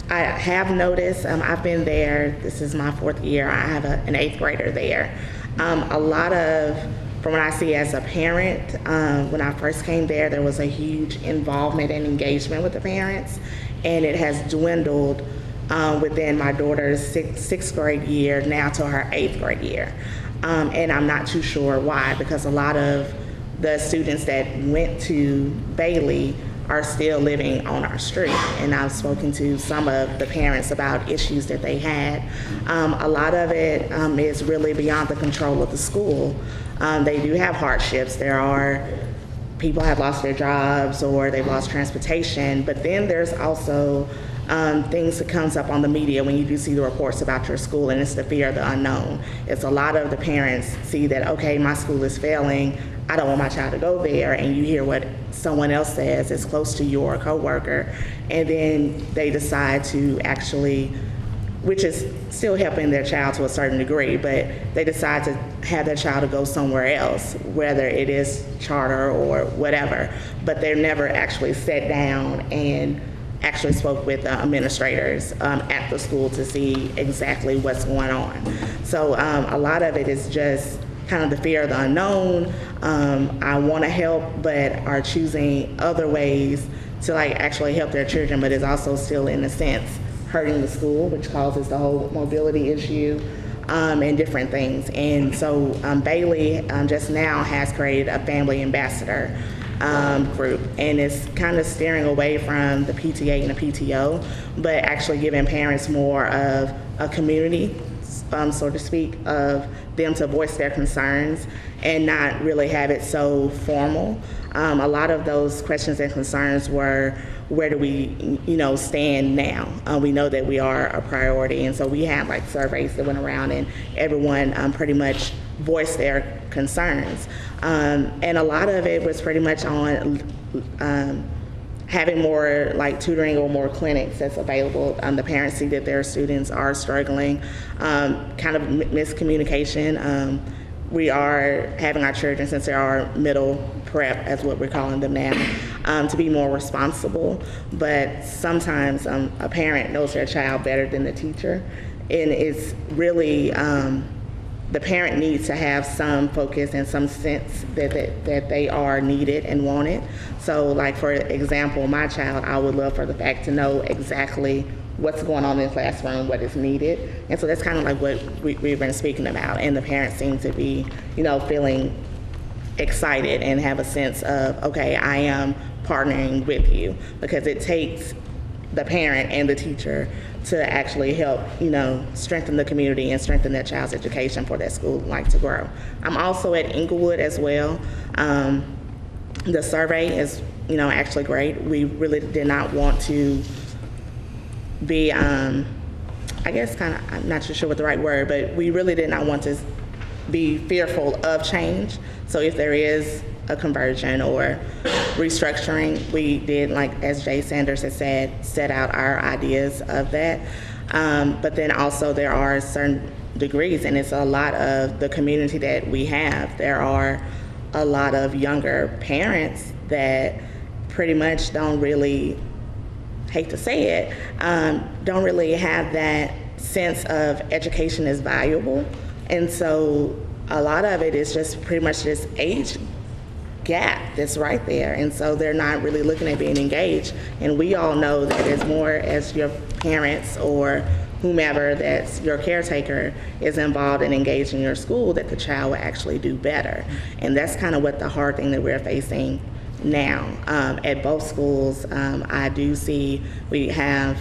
have noticed, I've been there, this is my 4th year, I have an 8th grader there. A lot of, from what I see as a parent, when I first came there was a huge involvement and engagement with the parents, and it has dwindled within my daughter's 6th grade year now to her 8th grade year. And I'm not too sure why, because a lot of the students that went to Bailey are still living on our street. And I've spoken to some of the parents about issues that they had. A lot of it is really beyond the control of the school. They do have hardships. There are people have lost their jobs or they've lost transportation, but then there's also things that comes up on the media when you do see the reports about your school, and it's the fear of the unknown. It's a lot of the parents see that, okay, my school is failing, I don't want my child to go there, and you hear what someone else says is close to your coworker, and then they decide to actually, which is still helping their child to a certain degree, but they decide to have their child to go somewhere else, whether it is charter or whatever, but they're never actually sat down and actually spoke with the administrators at the school to see exactly what's going on. So a lot of it is just kind of the fear of the unknown. I want to help, but are choosing other ways to actually help their children, but is also still in a sense hurting the school, which causes the whole mobility issue and different things. And so Bailey just now has created a family ambassador group, and it's kind of steering away from the PTA and the PTO, but actually giving parents more of a community, so to speak, of them to voice their concerns and not really have it so formal. A lot of those questions and concerns were, where do we, stand now? We know that we are a priority, and so we had surveys that went around, and everyone pretty much voiced their concerns. And a lot of it was pretty much on having more tutoring or more clinics that's available. The parents see that their students are struggling, kind of miscommunication. We are having our children, since they are middle prep, as what we're calling them now, to be more responsible. But sometimes a parent knows their child better than the teacher, and it's really the parent needs to have some focus and some sense that they are needed and wanted. So for example, my child, I would love for the fact to know exactly what's going on in the classroom, what is needed. And so that's kind of what we've been speaking about. And the parents seem to be, feeling excited and have a sense of, okay, I am partnering with you, because it takes the parent and the teacher to actually help, strengthen the community and strengthen that child's education for that school to grow. I'm also at Inglewood as well. The survey is, actually great. We really did not want to be, I guess I'm not sure what the right word, but we really did not want to be fearful of change. So if there is a conversion or restructuring, we did, as Jay Sanders has said, set out our ideas of that. But then also there are certain degrees, and it's a lot of the community that we have. There are a lot of younger parents that pretty much don't really, hate to say it, don't really have that sense of education is valuable. And so a lot of it is just pretty much this age gap that's right there, and so they're not really looking at being engaged. And we all know that as more as your parents or whomever that's your caretaker is involved and engaged in your school, that the child will actually do better. And that's kind of what the hard thing that we're facing now. At both schools, I do see we have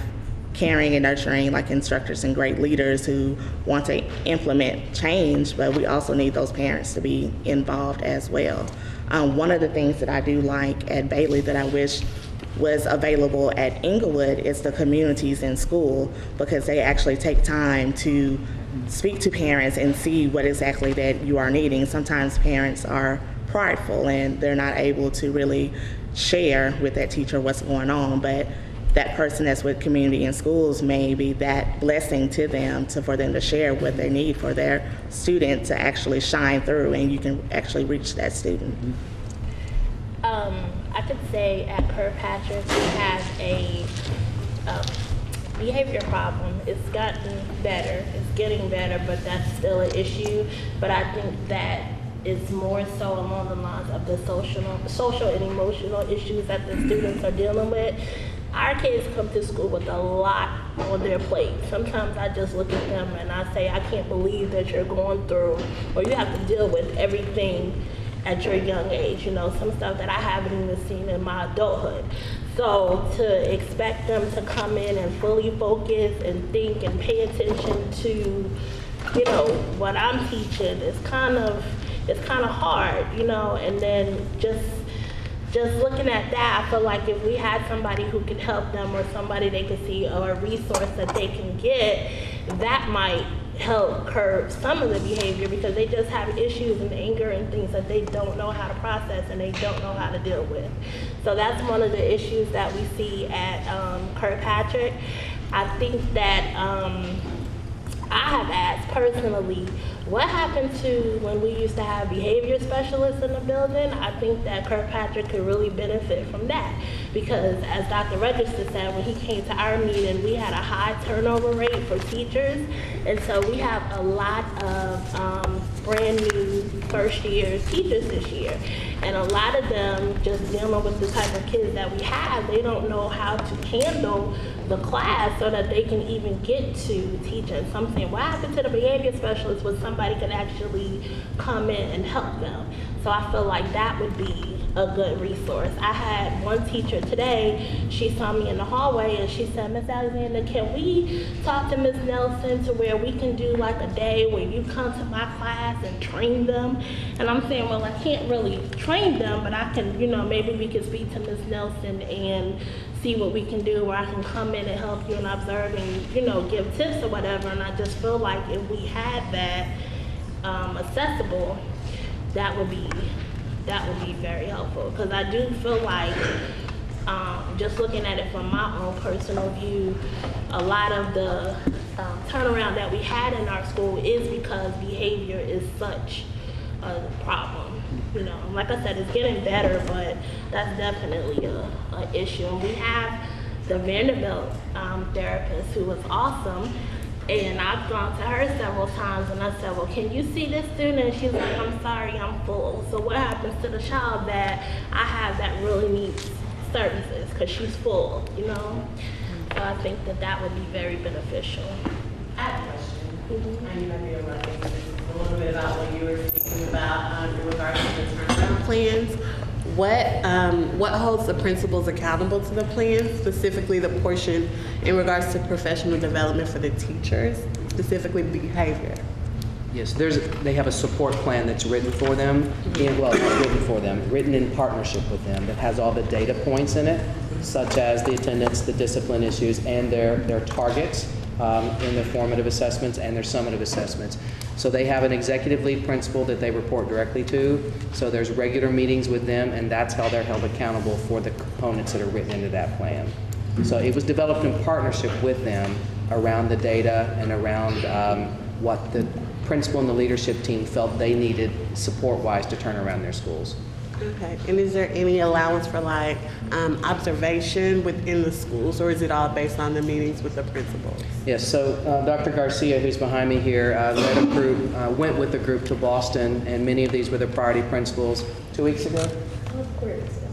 caring and nurturing instructors and great leaders who want to implement change, but we also need those parents to be involved as well. One of the things that I do like at Bailey that I wish was available at Inglewood is the communities in school, because they actually take time to speak to parents and see what exactly that you are needing. Sometimes parents are prideful and they're not able to really share with that teacher what's going on, but that person that's with community and schools may be that blessing to them for them to share what they need for their student to actually shine through, and you can actually reach that student. I could say at Kirkpatrick we have a behavior problem. It's gotten better, it's getting better, but that's still an issue. But I think that it's more so along the lines of the social and emotional issues that the students are dealing with. Our kids come to school with a lot on their plate. Sometimes I just look at them and I say, I can't believe that you're going through, or you have to deal with everything at your young age, you know, some stuff that I haven't even seen in my adulthood. So to expect them to come in and fully focus and think and pay attention to, you know, what I'm teaching is kind of hard, you know, and then just looking at that, I feel like if we had somebody who could help them, or somebody they could see, or a resource that they can get, that might help curb some of the behavior, because they just have issues and anger and things that they don't know how to process and they don't know how to deal with. So that's one of the issues that we see at Kirkpatrick. I think that I have asked personally, what happened to when we used to have behavior specialists in the building? I think that Kirkpatrick could really benefit from that, because as Dr. Register said, when he came to our meeting, we had a high turnover rate for teachers, and so we have a lot of brand new first year teachers this year, and a lot of them just dealing with the type of kids that we have, they don't know how to handle the class so that they can even get to teaching something. What happened to the behavior specialist was somebody could actually come in and help them. So I feel like that would be a good resource. I had one teacher today, she saw me in the hallway and she said, Miss Alexander, can we talk to Miss Nelson to where we can do like a day where you come to my class and train them? And I'm saying, well, I can't really train them, but I can, you know, maybe we can speak to Miss Nelson and see what we can do, where I can come in and help you and observe and, you know, give tips or whatever. And I just feel like if we had that accessible, that would be very helpful. Because I do feel like, just looking at it from my own personal view, a lot of the turnaround that we had in our school is because behavior is such a problem. You know, like I said, it's getting better, but that's definitely a issue. And we have the Vanderbilt therapist who was awesome, and I've gone to her several times and I said, well, can you see this student? And she's like, I'm sorry, I'm full. So what happens to the child that I have that really needs services because she's full, you know? So I think that that would be very beneficial. I have a question. I might be able to think a little bit about what you were speaking about in regards to the turnaround plans. What holds the principals accountable to the plan, specifically the portion in regards to professional development for the teachers, specifically behavior? Yes, they have a support plan that's written for them, written in partnership with them, that has all the data points in it, such as the attendance, the discipline issues, and their targets in their formative assessments and their summative assessments. So they have an executive lead principal that they report directly to. So there's regular meetings with them, and that's how they're held accountable for the components that are written into that plan. So it was developed in partnership with them around the data and around what the principal and the leadership team felt they needed support-wise to turn around their schools. Okay, and is there any allowance for like observation within the schools, or is it all based on the meetings with the principals? Yes, so Dr. Garcia, who's behind me here, led a group, went with the group to Boston, and many of these were the priority principals 2 weeks ago?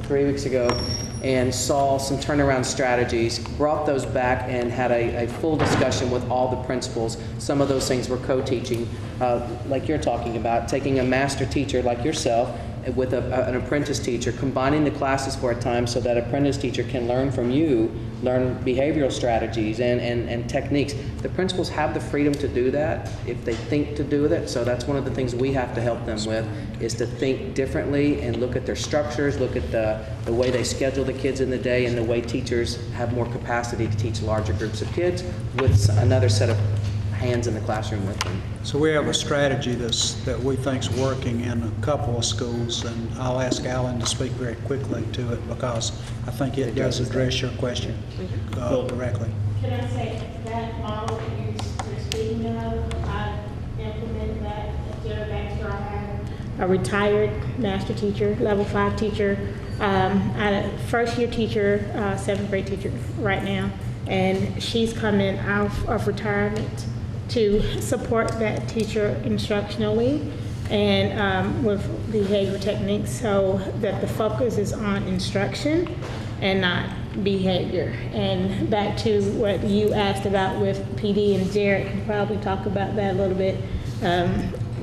3 weeks ago, and saw some turnaround strategies, brought those back and had a full discussion with all the principals. Some of those things were co-teaching, like you're talking about, taking a master teacher like yourself with an apprentice teacher, combining the classes for a time so that apprentice teacher can learn from you, learn behavioral strategies and techniques. The principals have the freedom to do that if they think to do that, so that's one of the things we have to help them with, is to think differently and look at their structures, look at the way they schedule the kids in the day, and the way teachers have more capacity to teach larger groups of kids with another set of hands in the classroom with them. So we have a strategy that we think's working in a couple of schools, and I'll ask Alan to speak very quickly to it because I think it does address your question directly. Can I say that model that you're speaking of, I implemented that at Jerry Baxter. I had a retired master teacher, level 5 teacher, a first year teacher, 7th grade teacher right now, and she's coming out of retirement to support that teacher instructionally and with behavior techniques so that the focus is on instruction and not behavior. And back to what you asked about with PD, and Jared can probably talk about that a little bit.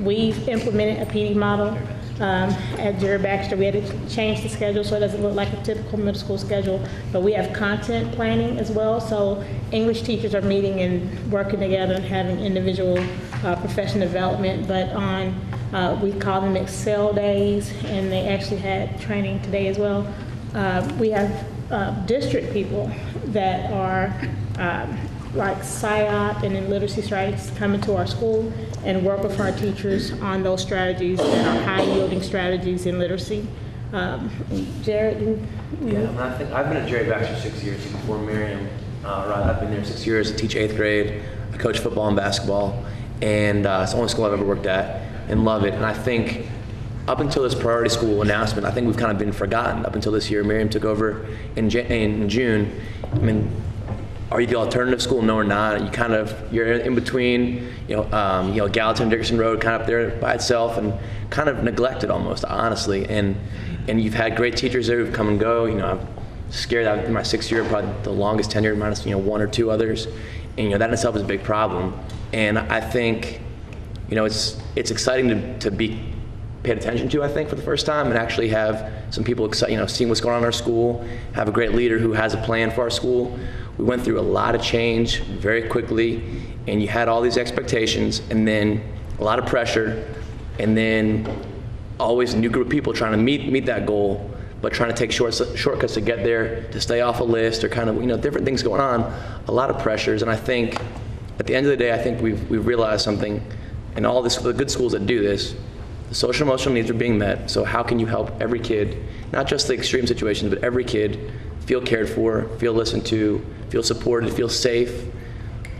We've implemented a PD model at Jerry Baxter. We had to change the schedule so it doesn't look like a typical middle school schedule, but we have content planning as well. So English teachers are meeting and working together and having individual professional development, but on, we call them Excel days, and they actually had training today as well. We have district people that are like PSYOP and in literacy strategies come into our school and work with our teachers on those strategies that are high yielding strategies in literacy. Jared? I think I've been at Jerry Baxter 6 years. Before Miriam, I've been there 6 years. I teach 8th grade. I coach football and basketball, and it's the only school I've ever worked at, and love it. And I think up until this priority school announcement, I think we've kind of been forgotten up until this year. Miriam took over in June. I mean, are you the alternative school? No, or not. You kind of, you're in between, Gallatin, Dickerson Road, kind of up there by itself, and kind of neglected almost, honestly. And you've had great teachers there who've come and go. I'm scared that in my 6th year, probably the longest tenure, minus 1 or 2 others. And that in itself is a big problem. And I think, it's exciting to be paid attention to, I think, for the first time, and actually have some people seeing what's going on in our school, have a great leader who has a plan for our school. We went through a lot of change very quickly, and you had all these expectations, and then a lot of pressure, and then always a new group of people trying to meet that goal, but trying to take shortcuts to get there, to stay off a list, or kind of different things going on, a lot of pressures. And I think at the end of the day, I think we've realized something, and all the good schools that do this, the social emotional needs are being met. So how can you help every kid, not just the extreme situations, but every kid feel cared for, feel listened to, feel supported, feel safe?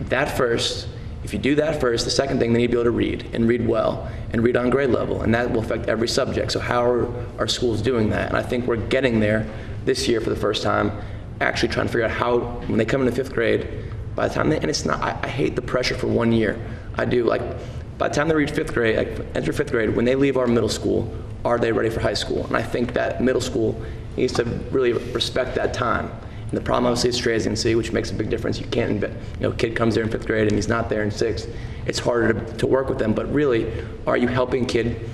That first, if you do that first, the second thing, they need to be able to read, and read well, and read on grade level, and that will affect every subject. So how are our schools doing that? And I think we're getting there this year for the first time, actually trying to figure out how, when they come into 5th grade, by the time they, and it's not, I hate the pressure for 1 year. I do, by the time they reach 5th grade, enter 5th grade, when they leave our middle school, are they ready for high school? And I think that middle school needs to really respect that time. And the problem obviously is transiency, which makes a big difference. You can't, kid comes there in 5th grade and he's not there in 6th. It's harder to work with them, but really, are you helping kid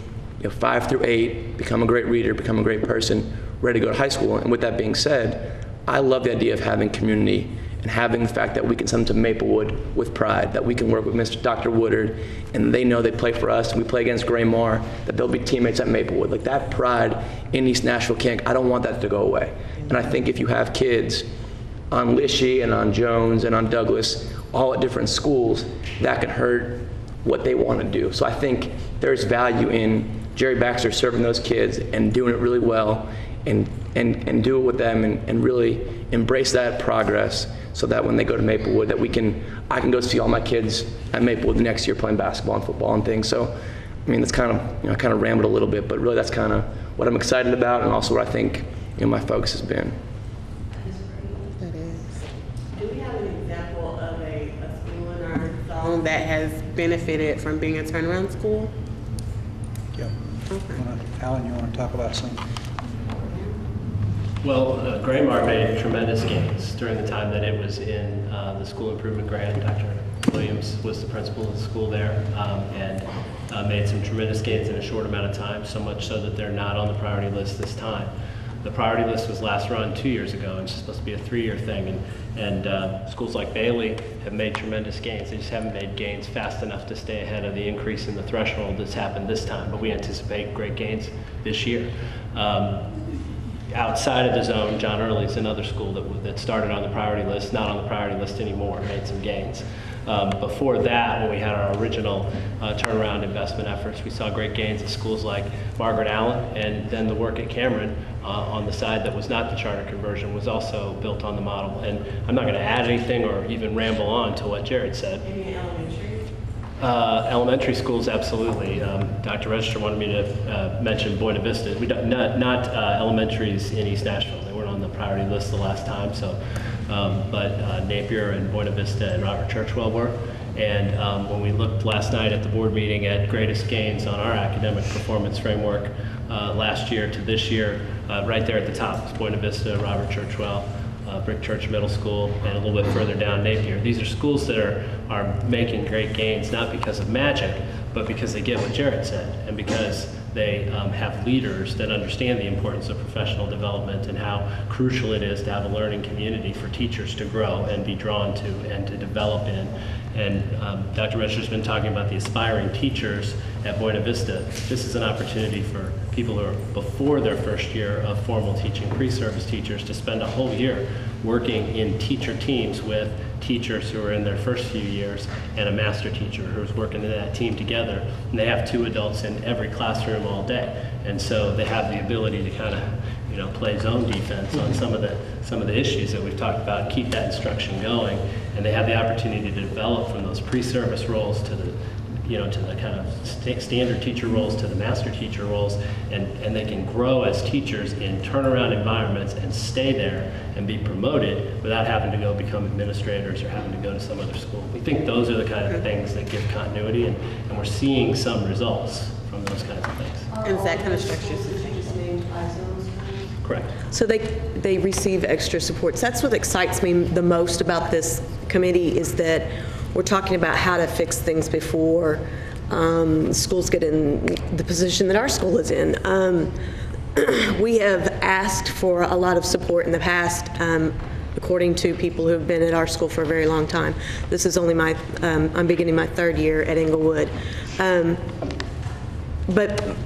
5 through 8 become a great reader, become a great person, ready to go to high school? And with that being said, I love the idea of having community and having the fact that we can send them to Maplewood with pride, that we can work with Dr. Woodard, and they know they play for us, and we play against Gray Mar, that they'll be teammates at Maplewood. That pride in East Nashville I don't want that to go away. And I think if you have kids on Lishi and on Jones and on Douglas, all at different schools, that can hurt what they want to do. So I think there's value in Jerry Baxter serving those kids and doing it really well, and do it with them, and really embrace that progress, so that when they go to Maplewood, that I can go see all my kids at Maplewood the next year playing basketball and football and things. So, I mean, that's kind of, I kind of rambled a little bit, but really that's kind of what I'm excited about, and also what I think, my focus has been. That is. Do we have an example of a school in our zone that has benefited from being a turnaround school? Yeah. Okay. Alan, you want to talk about something? Well, Graymar made tremendous gains during the time that it was in the school improvement grant. Dr. Williams was the principal of the school there, and made some tremendous gains in a short amount of time, so much so that they're not on the priority list this time. The priority list was last run 2 years ago, and it's supposed to be a 3-year thing, and schools like Bailey have made tremendous gains. They just haven't made gains fast enough to stay ahead of the increase in the threshold that's happened this time, but we anticipate great gains this year. outside of the zone, John Early's another school that started on the priority list, not on the priority list anymore, made some gains. Before that, when we had our original turnaround investment efforts, we saw great gains at schools like Margaret Allen, and then the work at Cameron on the side that was not the charter conversion was also built on the model. And I'm not going to add anything or even ramble on to what Jared said. Elementary schools, absolutely. Dr. Register wanted me to mention Buena Vista. We don't, not elementaries in East Nashville. They weren't on the priority list the last time, so. But Napier and Buena Vista and Robert Churchwell were. And when we looked last night at the board meeting at greatest gains on our academic performance framework last year to this year, right there at the top is Buena Vista, Robert Churchwell, Brick Church Middle School, and a little bit further down Napier. These are schools that are making great gains, not because of magic, but because they get what Jared said, and because they have leaders that understand the importance of professional development and how crucial it is to have a learning community for teachers to grow and be drawn to and to develop in. And Dr. Register's been talking about the aspiring teachers at Buena Vista. This is an opportunity for people who are before their first year of formal teaching, pre-service teachers, to spend a whole year working in teacher teams with teachers who are in their first few years and a master teacher who's working in that team together. And they have 2 adults in every classroom all day. And so they have the ability to kind of, play zone defense on some of the issues that we've talked about, keep that instruction going. And they have the opportunity to develop from those pre-service roles to the to the kind of standard teacher roles to the master teacher roles, and they can grow as teachers in turnaround environments and stay there and be promoted without having to go become administrators or having to go to some other school. We think those are the kind of things that give continuity, and we're seeing some results from those kinds of things. And is that kind of structure? Correct. So they receive extra supports. That's what excites me the most about this committee, is that we're talking about how to fix things before schools get in the position that our school is in. We have asked for a lot of support in the past, according to people who have been at our school for a very long time. This is only I'm beginning my 3rd year at Inglewood. But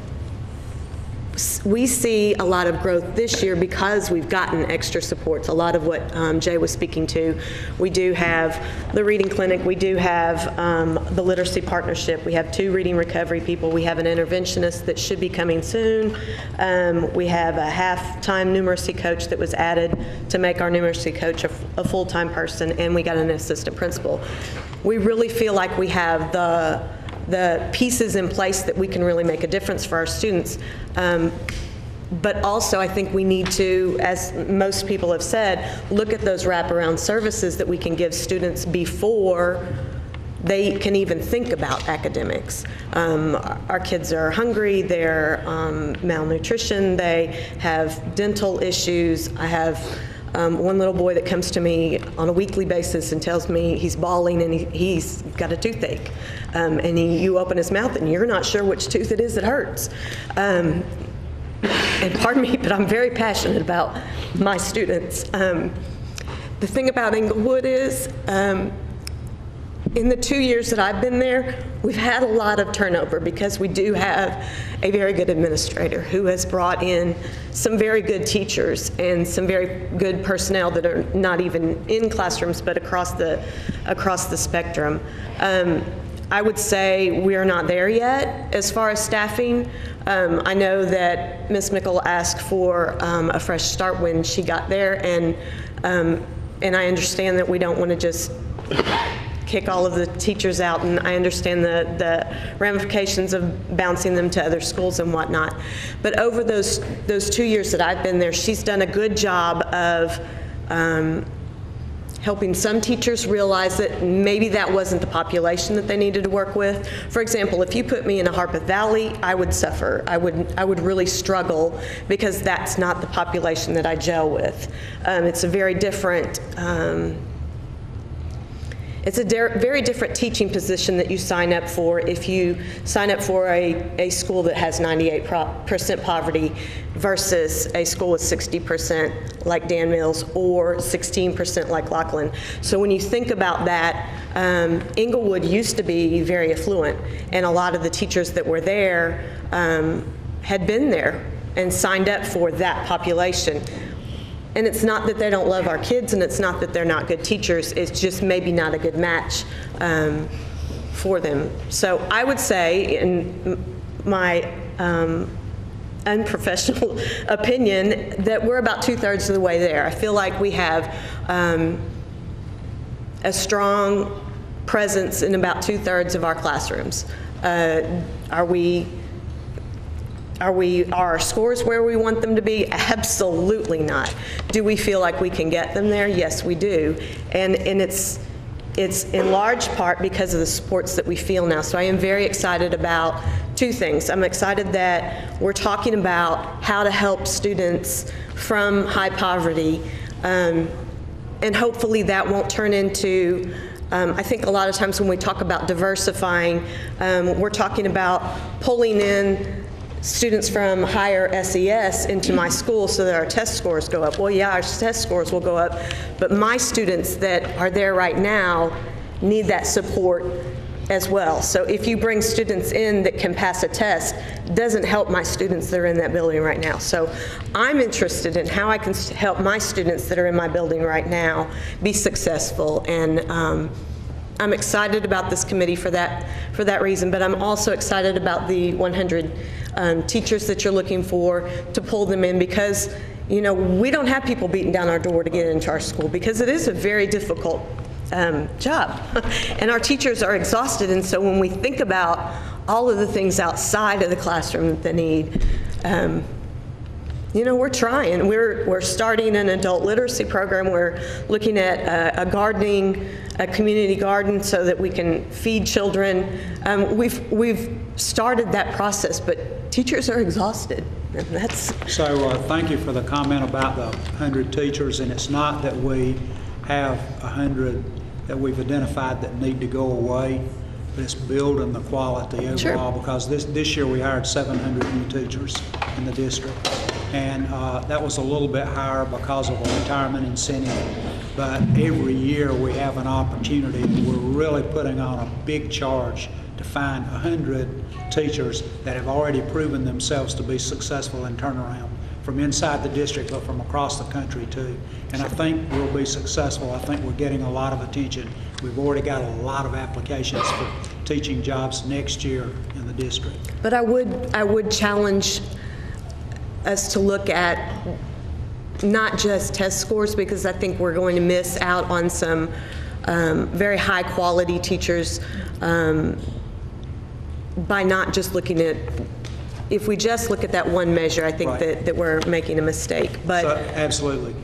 we see a lot of growth this year because we've gotten extra supports. A lot of what Jay was speaking to. We do have the reading clinic. We do have the literacy partnership. We have 2 reading recovery people. We have an interventionist that should be coming soon. We have a half-time numeracy coach that was added to make our numeracy coach a full-time person, and we got an assistant principal. We really feel like we have the pieces in place that we can really make a difference for our students. But also, I think we need to, as most people have said, look at those wraparound services that we can give students before they can even think about academics. Our kids are hungry, they're malnutrition, they have dental issues. I have one little boy that comes to me on a weekly basis and tells me he's bawling and he's got a toothache. And you open his mouth and you're not sure which tooth it is that hurts. And pardon me, but I'm very passionate about my students. The thing about Inglewood is, in the 2 years that I've been there, we've had a lot of turnover because we do have a very good administrator who has brought in some very good teachers and some very good personnel that are not even in classrooms but across the spectrum. I would say we're not there yet as far as staffing. I know that Ms. Mickle asked for a fresh start when she got there, and I understand that we don't want to just kick all of the teachers out, and I understand the ramifications of bouncing them to other schools and whatnot. But over those 2 years that I've been there, she's done a good job of helping some teachers realize that maybe that wasn't the population that they needed to work with. For example, if you put me in a Harpeth Valley, I would suffer. I would really struggle because that's not the population that I gel with. It's a very different very different teaching position that you sign up for if you sign up for a school that has 98% poverty versus a school with 60% like Dan Mills or 16% like Laughlin. So when you think about that, Inglewood used to be very affluent, and a lot of the teachers that were there had been there and signed up for that population. And it's not that they don't love our kids, and it's not that they're not good teachers, it's just maybe not a good match for them. So I would say, in my unprofessional opinion, that we're about 2/3 of the way there. I feel like we have a strong presence in about 2/3 of our classrooms. Are our scores where we want them to be? Absolutely not. Do we feel like we can get them there? Yes, we do. And it's in large part because of the supports that we feel now. So I am very excited about two things. I'm excited that we're talking about how to help students from high poverty, and hopefully that won't turn into, I think a lot of times when we talk about diversifying, we're talking about pulling in students from higher SES into my school so that our test scores go up. Well, yeah, our test scores will go up, but my students that are there right now need that support as well. So if you bring students in that can pass a test, it doesn't help my students that are in that building right now. So I'm interested in how I can help my students that are in my building right now be successful, and I'm excited about this committee for that reason, but I'm also excited about the 100 teachers that you're looking for to pull them in, because we don't have people beating down our door to get into our school, because it is a very difficult job, and our teachers are exhausted. And so when we think about all of the things outside of the classroom that they need, we're trying. We're starting an adult literacy program. We're looking at a community garden so that we can feed children. We've started that process, but teachers are exhausted. And that's So thank you for the comment about the 100 teachers, and it's not that we have 100 that we've identified that need to go away, but it's building the quality overall, because this year we hired 700 new teachers in the district. And that was a little bit higher because of a retirement incentive. But every year we have an opportunity. We're really putting on a big charge to find 100 teachers that have already proven themselves to be successful in turnaround from inside the district, but from across the country too. And I think we'll be successful. I think we're getting a lot of attention. We've already got a lot of applications for teaching jobs next year in the district. But I would challenge us to look at not just test scores, because I think we're going to miss out on some very high quality teachers by not just looking at, if we just look at that one measure, I think that we're making a mistake. But absolutely.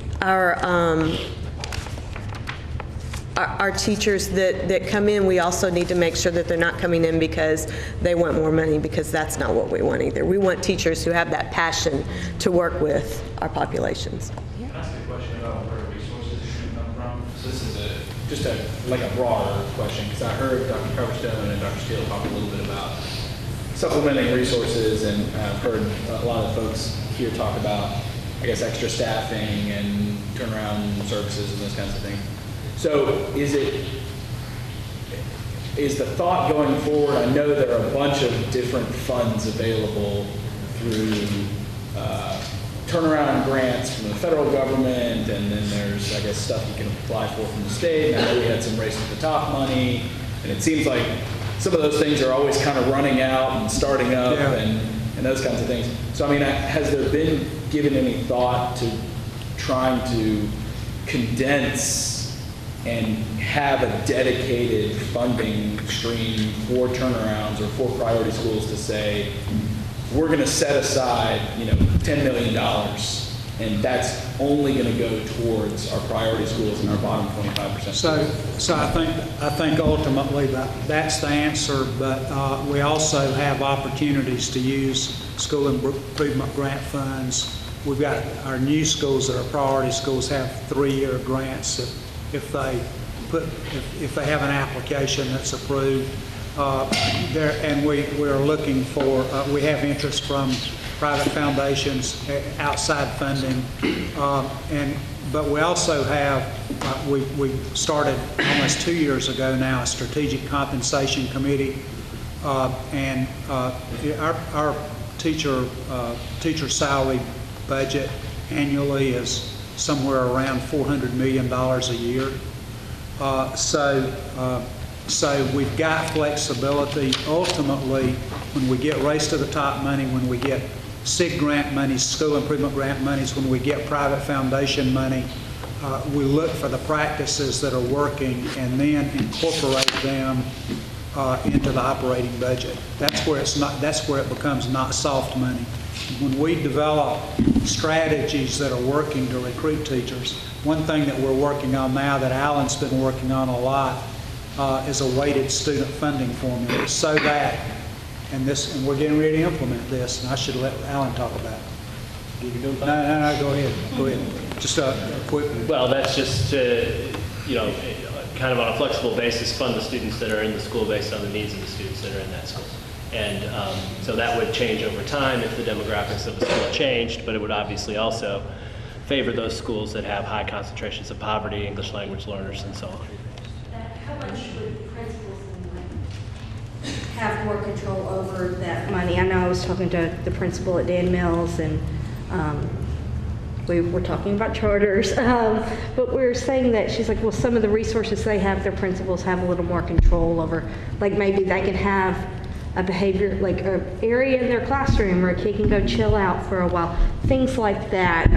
Our teachers that come in, we also need to make sure that they're not coming in because they want more money, because that's not what we want either. We want teachers who have that passion to work with our populations. Can I ask a question about where resources should come from? So this is just a broader question, because I heard Dr. Coverstone and Dr. Steele talk a little bit about supplementing resources, and I've heard a lot of folks here talk about, I guess, extra staffing and turnaround services and those kinds of things. So is the thought going forward, I know there are a bunch of different funds available through turnaround grants from the federal government, and then there's, I guess, stuff you can apply for from the state, and I know we had some race to the top money, and it seems like some of those things are always kind of running out and starting up, and those kinds of things. So I mean, has there been given any thought to trying to condense and have a dedicated funding stream for turnarounds or for priority schools to say, we're going to set aside, $10 million, and that's only going to go towards our priority schools and our bottom 25%. So I think ultimately that's the answer, but we also have opportunities to use school improvement grant funds. We've got our new schools that are priority schools have 3-year grants if they have an application that's approved. And we're looking for, we have interest from private foundations, outside funding, but we also have, we started almost 2 years ago now a strategic compensation committee, and our teacher salary budget annually is somewhere around $400 million a year. So we've got flexibility. Ultimately, when we get Race to the Top money, when we get SIG grant monies, school improvement grant monies, when we get private foundation money, we look for the practices that are working and then incorporate them into the operating budget. That's where it becomes not soft money. When we develop strategies that are working to recruit teachers, one thing that we're working on now that Alan's been working on a lot is a weighted student funding formula, so that, and we're getting ready to implement this, and I should let Alan talk about it. No, go ahead. Just quickly. Well, that's just to, kind of on a flexible basis, fund the students that are in the school based on the needs of the students that are in that school. And so that would change over time if the demographics of the school changed, but it would obviously also favor those schools that have high concentrations of poverty, English language learners, and so on. How much would principals have more control over that money? I know I was talking to the principal at Dan Mills, and we were talking about charters, but we were saying that she's like, well, some of the resources they have, their principals have a little more control over. Like maybe they can have a behavior, like an area in their classroom where a kid can go chill out for a while. Things like that.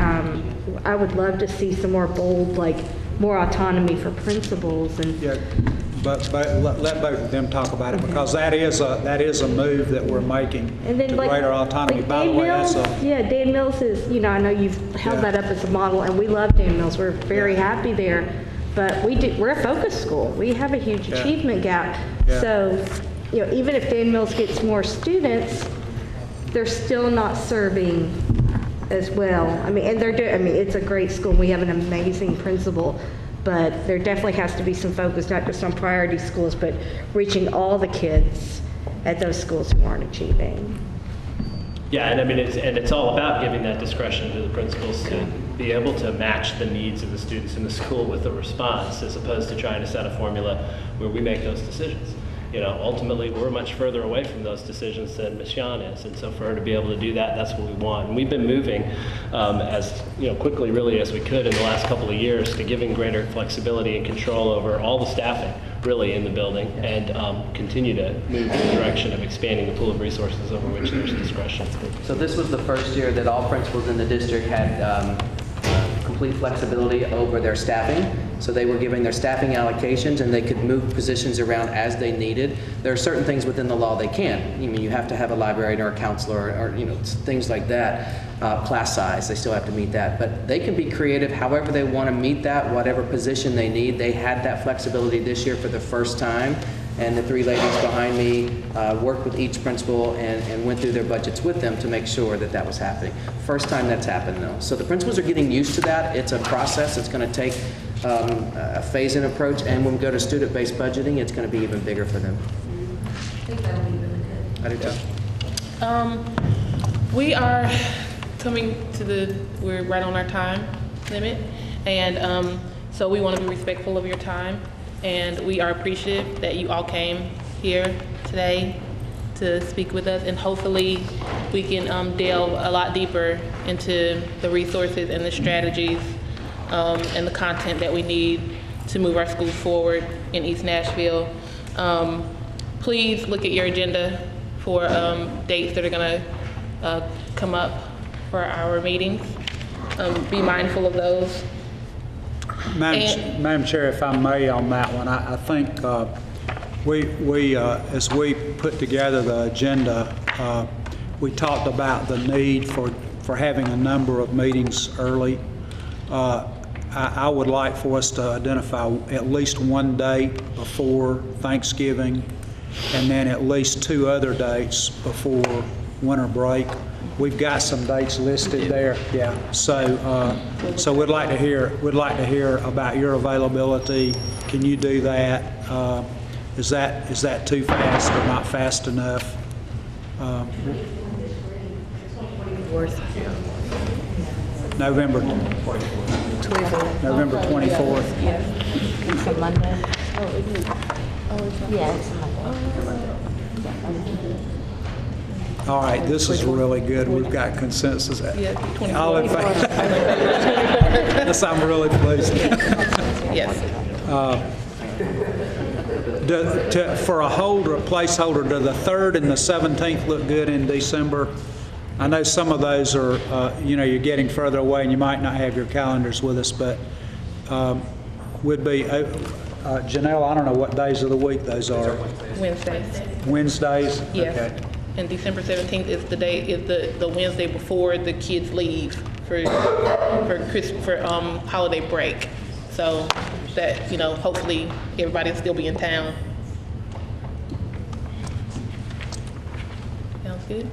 I would love to see some more bold, like more autonomy for principals. And yeah, but let both of them talk about it, because that is a move that we're making to greater autonomy. By the way, Mills, Dan Mills is, I know you've held that up as a model, and we love Dan Mills. We're very happy there, but we're a focus school. We have a huge achievement gap. So, even if Dan Mills gets more students, they're still not serving as well. I mean, and it's a great school. We have an amazing principal, but there definitely has to be some focus, not just on priority schools, but reaching all the kids at those schools who aren't achieving. Yeah, and it's all about giving that discretion to the principals to be able to match the needs of the students in the school with the response, as opposed to trying to set a formula where we make those decisions. Ultimately, we're much further away from those decisions than Ms. Yan is, and so for her to be able to do that, that's what we want. And we've been moving as quickly, really, as we could in the last couple of years to giving greater flexibility and control over all the staffing, really, in the building, and continue to move in the direction of expanding the pool of resources over which there's discretion. So this was the first year that all principals in the district had complete flexibility over their staffing. So they were giving their staffing allocations, and they could move positions around as they needed. There are certain things within the law they can't. You have to have a librarian or a counselor or things like that. Class size, they still have to meet that. But they can be creative however they want to meet that, whatever position they need. They had that flexibility this year for the first time. And the three ladies behind me worked with each principal and went through their budgets with them to make sure that was happening. First time that's happened, though. So the principals are getting used to that. It's a process. It's going to take a phase-in approach. And when we go to student-based budgeting, it's going to be even bigger for them. I think that'll be really good. I do too. We are coming to we're right on our time limit. And so we want to be respectful of your time. And we are appreciative that you all came here today to speak with us, and hopefully we can delve a lot deeper into the resources and the strategies and the content that we need to move our schools forward in East Nashville. Please look at your agenda for dates that are going to come up for our meetings. Be mindful of those. Madam Chair, if I may on that one, I think we as we put together the agenda, we talked about the need for having a number of meetings early. I would like for us to identify at least one date before Thanksgiving, and then at least 2 other dates before winter break. We've got some dates listed there. Yeah. So we'd like to hear about your availability. Can you do that? Is that too fast or not fast enough? November 24th. November 24th. Yes. It's a Monday. Oh, is it? Oh, it's not. Yeah, it's a Monday. All right, this is really good. We've got consensus. Yeah, 24. All in favor? Yes, I'm really pleased. Yes. For a hold or a placeholder, do the 3rd and the 17th look good in December? I know some of those are, you're getting further away and you might not have your calendars with us, but would be, Janelle, I don't know what days of the week those are. Wednesdays. Wednesdays? Yes. Okay. And December 17th is the Wednesday before the kids leave for holiday break. So that, hopefully everybody will still be in town. Sounds good?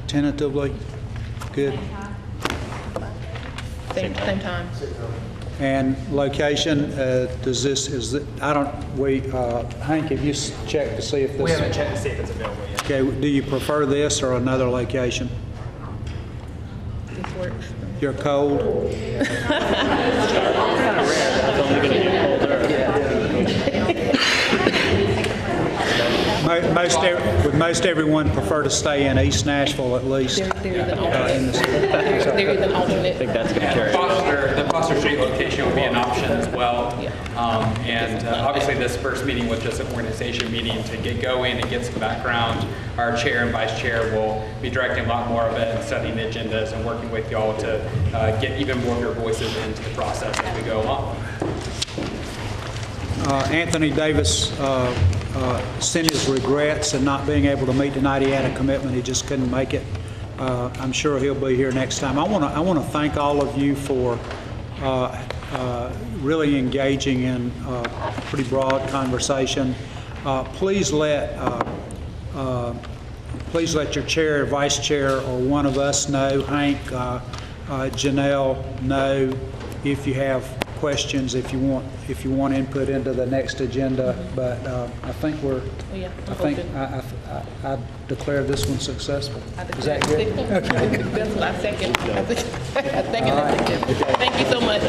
Tentatively? Good. Same time. And location, Hank, have you checked to see if this? We haven't checked to see if it's available yet. Okay, do you prefer this or another location? This works. You're cold? It's kind of rare, but it's only going to get colder. Would most everyone prefer to stay in East Nashville at least? There is an alternate. There is an alternate. I think that's going to carry. The Foster Street location will be an option as well. And obviously this first meeting was just an organization meeting to get going and get some background. Our chair and vice chair will be directing a lot more of it and setting the agendas and working with y'all to get even more of your voices into the process as we go along. Anthony Davis sent his regrets in not being able to meet tonight. He had a commitment. He just couldn't make it. I'm sure he'll be here next time. I want to thank all of you for really engaging in a pretty broad conversation. Please let your chair, vice chair, or one of us know, Hank, Janelle, know if you have questions, if you want input into the next agenda. But I think I declare this one successful. Is that good? Okay. That's what I second. Thank you so much.